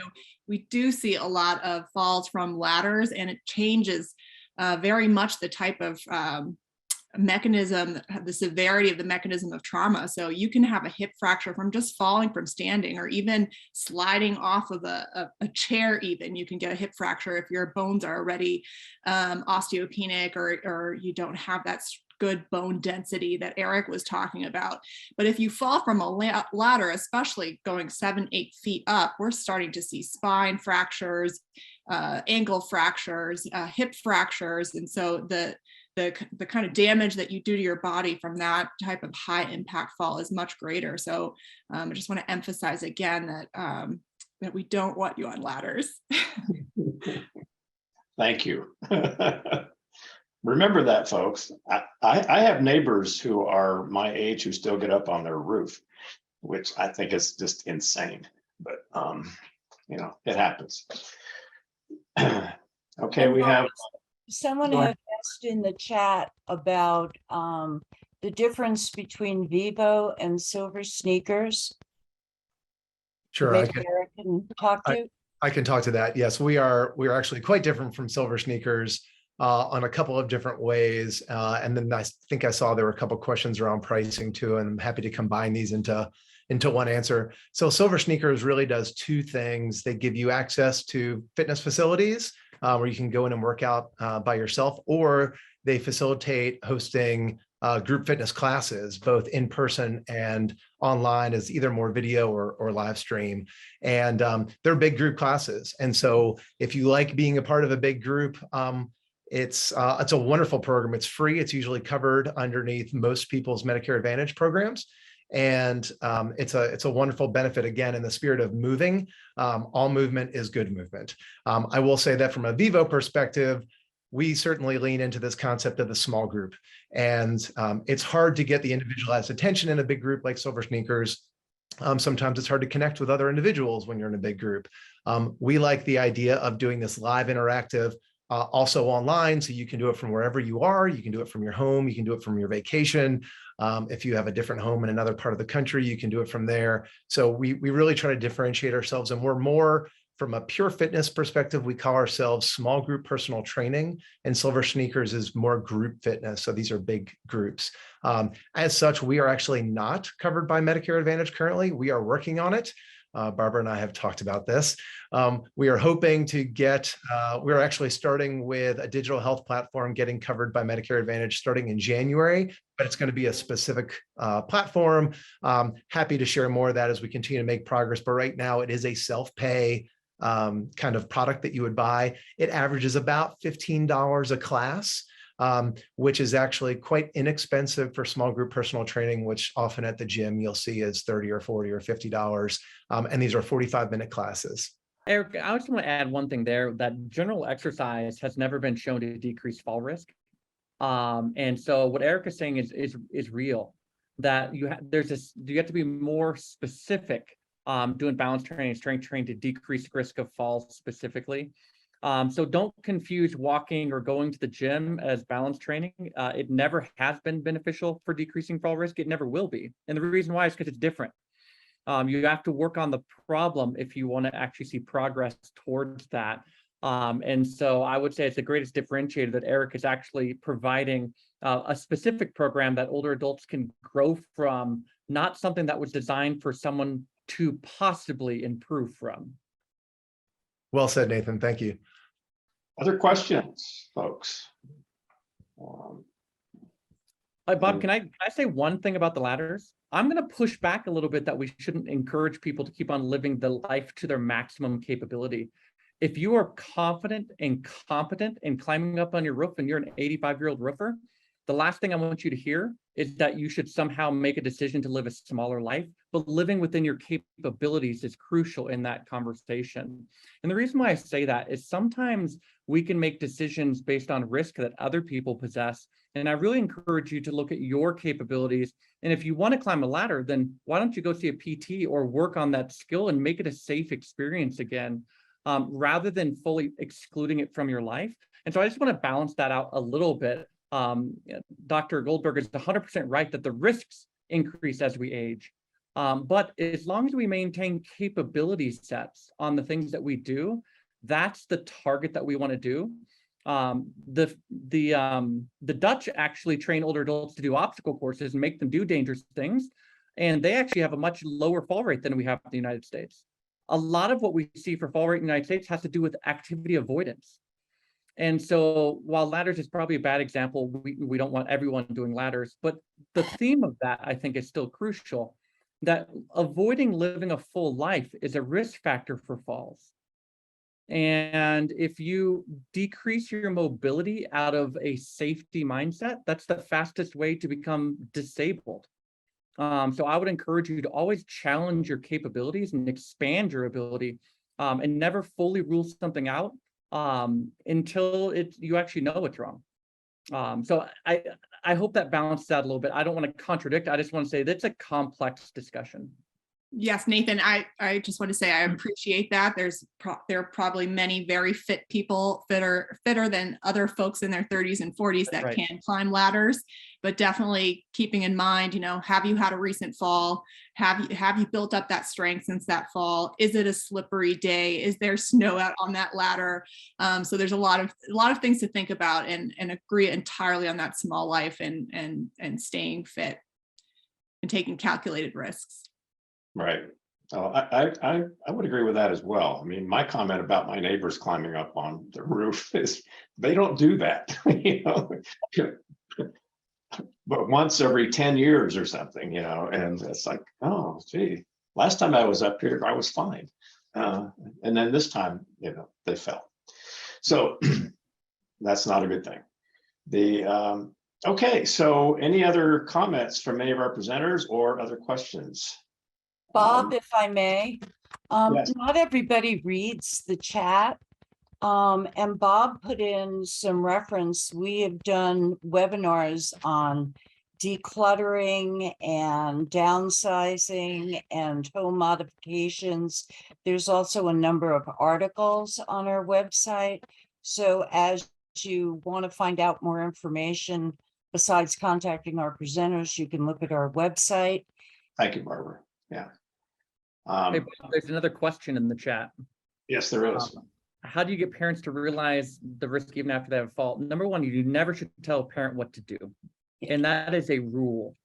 We do see a lot of falls from ladders, and it changes very much the type of mechanism, the severity of the mechanism of trauma. So you can have a hip fracture from just falling from standing, or even sliding off of a chair. Even you can get a hip fracture if your bones are already osteopenic, or you don't have that good bone density that Eric was talking about. But if you fall from a ladder, especially going 7-8 feet up, we're starting to see spine fractures, ankle fractures, hip fractures. And so the kind of damage that you do to your body from that type of high impact fall is much greater. So I just want to emphasize again that we don't want you on ladders. Thank you. Remember that, folks. I have neighbors who are my age who still get up on their roof. which I think is just insane. But it happens. Okay, And we have. someone Go ahead. had asked in the chat about the difference between Vivo and silver sneakers. Sure, Maybe Eric can talk to. I can talk to that. Yes, we are actually quite different from silver sneakers on a couple of different ways. And then I think I saw there were a couple of questions around pricing too, and I'm happy to combine these into one answer. So silver sneakers really does two things. They give you access to fitness facilities where you can go in and work out by yourself, or they facilitate hosting group fitness classes, both in person and online, as either more video or live stream. And they're big group classes. And so if you like being a part of a big group, it's a wonderful program. It's free. It's usually covered underneath most people's Medicare Advantage programs. And it's a wonderful benefit, again, in the spirit of moving. All movement is good movement. I will say that from a Vivo perspective, we certainly lean into this concept of the small group. And it's hard to get the individualized attention in a big group like Silver Sneakers. Sometimes it's hard to connect with other individuals when you're in a big group. We like the idea of doing this live interactive also online, so you can do it from wherever you are. You can do it from your home. You can do it from your vacation. If you have a different home in another part of the country, you can do it from there. So we really try to differentiate ourselves, and we're more from a pure fitness perspective. We call ourselves small group personal training, and Silver Sneakers is more group fitness. So these are big groups. As such, we are actually not covered by Medicare Advantage currently. We are working on it. Barbara and I have talked about this. We are hoping to get, we're actually starting with a digital health platform getting covered by Medicare Advantage starting in January, but it's going to be a specific platform. Happy to share more of that as we continue to make progress. But right now it is a self-pay kind of product that you would buy. It averages about $15 a class. Which is actually quite inexpensive for small group personal training, which often at the gym you'll see is $30 or $40 or $50. And these are 45-minute classes. Eric, I just want to add one thing there, that general exercise has never been shown to decrease fall risk. And so what Eric is saying is real, that you have to be more specific doing balance training and strength training to decrease risk of falls specifically. So don't confuse walking or going to the gym as balance training. It never has been beneficial for decreasing fall risk. It never will be. And the reason why is because it's different. You have to work on the problem if you want to actually see progress towards that. And so I would say it's the greatest differentiator that Eric is actually providing a specific program that older adults can grow from, not something that was designed for someone to possibly improve from. Well said, Nathan. Thank you. Other questions, folks? Bob, can I say one thing about the ladders? I'm going to push back a little bit that we shouldn't encourage people to keep on living the life to their maximum capability. If you are confident and competent in climbing up on your roof and you're an 85-year-old roofer, the last thing I want you to hear is that you should somehow make a decision to live a smaller life, but living within your capabilities is crucial in that conversation. And the reason why I say that is sometimes we can make decisions based on risk that other people possess. And I really encourage you to look at your capabilities. And if you want to climb a ladder, then why don't you go see a PT or work on that skill and make it a safe experience again, rather than fully excluding it from your life. And so I just want to balance that out a little bit. Dr. Goldberg is 100% right that the risks increase as we age. But as long as we maintain capability sets on the things that we do, that's the target that we want to do. The Dutch actually train older adults to do obstacle courses and make them do dangerous things. And they actually have a much lower fall rate than we have in the United States. A lot of what we see for fall rate in the United States has to do with activity avoidance. And so while ladders is probably a bad example, we don't want everyone doing ladders, but the theme of that, I think, is still crucial, that avoiding living a full life is a risk factor for falls. And if you decrease your mobility out of a safety mindset, that's the fastest way to become disabled. So I would encourage you to always challenge your capabilities and expand your ability, and never fully rule something out until you actually know it's wrong. So I hope that balances out a little bit. I don't want to contradict. I just want to say that's a complex discussion. Yes, Nathan, I just want to say I appreciate that. There are probably many very fit people, fitter than other folks in their 30s and 40s that Right. can climb ladders, but definitely keeping in mind, have you had a recent fall? Have you built up that strength since that fall? Is it a slippery day? Is there snow out on that ladder? So there's a lot of things to think about, and agree entirely on that small life and staying fit and taking calculated risks. Right. Oh, I would agree with that as well. I mean, my comment about my neighbors climbing up on the roof is they don't do that, but once every 10 years or something, and it's like, oh, gee, last time I was up here, I was fine. And then this time, they fell. So that's not a good thing. Okay, so any other comments from any of our presenters or other questions? Bob, if I may, Yes. not everybody reads the chat. And Bob put in some reference. We have done webinars on decluttering and downsizing and home modifications. There's also a number of articles on our website. So as you want to find out more information, besides contacting our presenters, you can look at our website. Thank you, Barbara. Yeah. Hey, there's another question in the chat. Yes, there is. How do you get parents to realize the risk even after they have a fault? Number one, you never should tell a parent what to do. And that is a rule.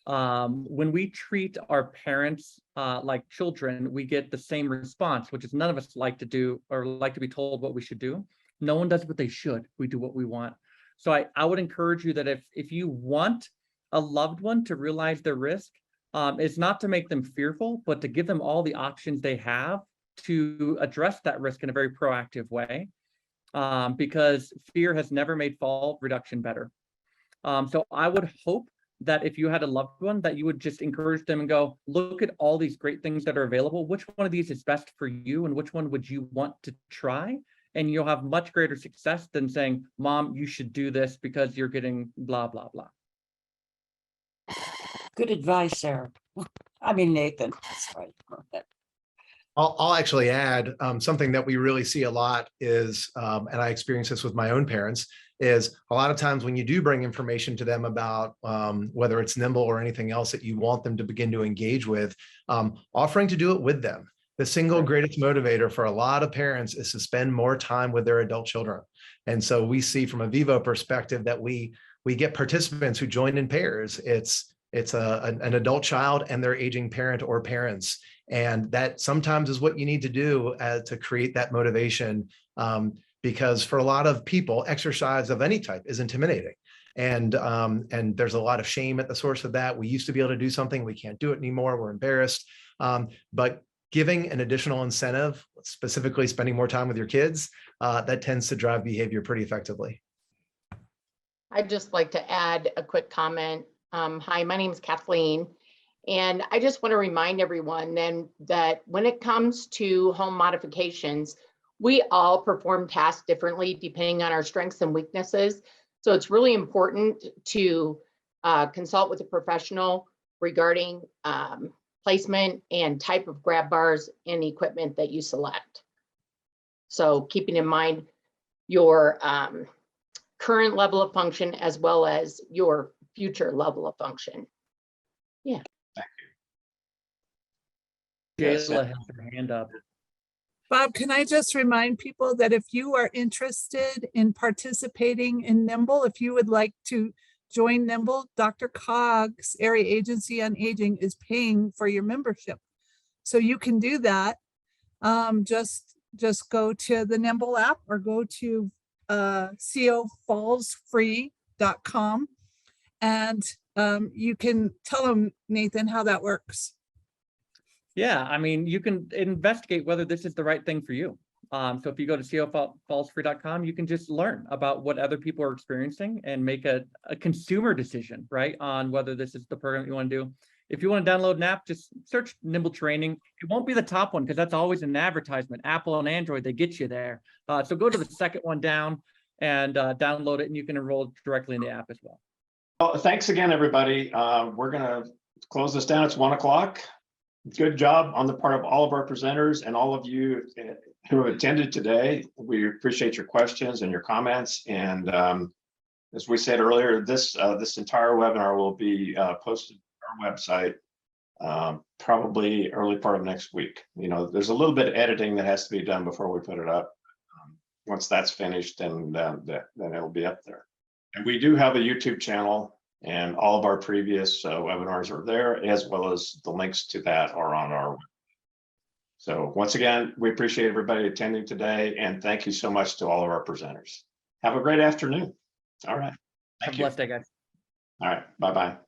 When we treat our parents like children, we get the same response, which is none of us like to do or like to be told what we should do. No one does what they should. We do what we want. So I would encourage you that if you want a loved one to realize their risk, it's not to make them fearful, but to give them all the options they have to address that risk in a very proactive way, because fear has never made fall reduction better. So I would hope that if you had a loved one, that you would just encourage them and go, look at all these great things that are available. Which one of these is best for you, and which one would you want to try? And you'll have much greater success than saying, Mom, you should do this because you're getting blah, blah, blah. Good advice, Eric. I mean, Nathan. Sorry. I'll actually add something that we really see a lot is, and I experience this with my own parents, is a lot of times when you do bring information to them about whether it's Nymbl or anything else that you want them to begin to engage with, offering to do it with them. The single greatest motivator for a lot of parents is to spend more time with their adult children. And so we see from a Vivo perspective that we get participants who join in pairs. It's an adult child and their aging parent or parents. And that sometimes is what you need to do to create that motivation, because for a lot of people, exercise of any type is intimidating. And there's a lot of shame at the source of that. We used to be able to do something, we can't do it anymore, we're embarrassed. But giving an additional incentive, specifically spending more time with your kids, that tends to drive behavior pretty effectively. I'd just like to add a quick comment. Hi, my name is Kathleen, and I just want to remind everyone then that when it comes to home modifications, we all perform tasks differently depending on our strengths and weaknesses. So it's really important to consult with a professional regarding placement and type of grab bars and equipment that you select. So keeping in mind your current level of function as well as your future level of function. Yeah. Thank you. Jayla has her hand up. Bob, can I just remind people that if you are interested in participating in Nymbl, if you would like to join Nymbl, Dr. Cog's Area Agency on Aging is paying for your membership. So you can do that. Just go to the Nymbl app or go to cofallsfree.com and you can tell them, Nathan, how that works. Yeah, I mean, you can investigate whether this is the right thing for you. So if you go to cofallsfree.com, you can just learn about what other people are experiencing and make a consumer decision, right, on whether this is the program you want to do. If you want to download an app, just search Nymbl training. It won't be the top one because that's always an advertisement. Apple and Android, they get you there. So go to the second one down and download it, and you can enroll directly in the app as well. Well, thanks again, everybody. We're going to close this down. It's 1 o'clock. good job on the part of all of our presenters and all of you who have attended today. We appreciate your questions and your comments. And as we said earlier, this entire webinar will be posted on our website probably early part of next week. You know, there's a little bit of editing that has to be done before we put it up. Once that's finished, then it'll be up there. And we do have a YouTube channel, and all of our previous webinars are there, as well as the links to that are on our website. So once again, we appreciate everybody attending today, and thank you so much to all of our presenters. Have a great afternoon. All right. Have Thank a you. blessed day, guys. All right. Bye-bye.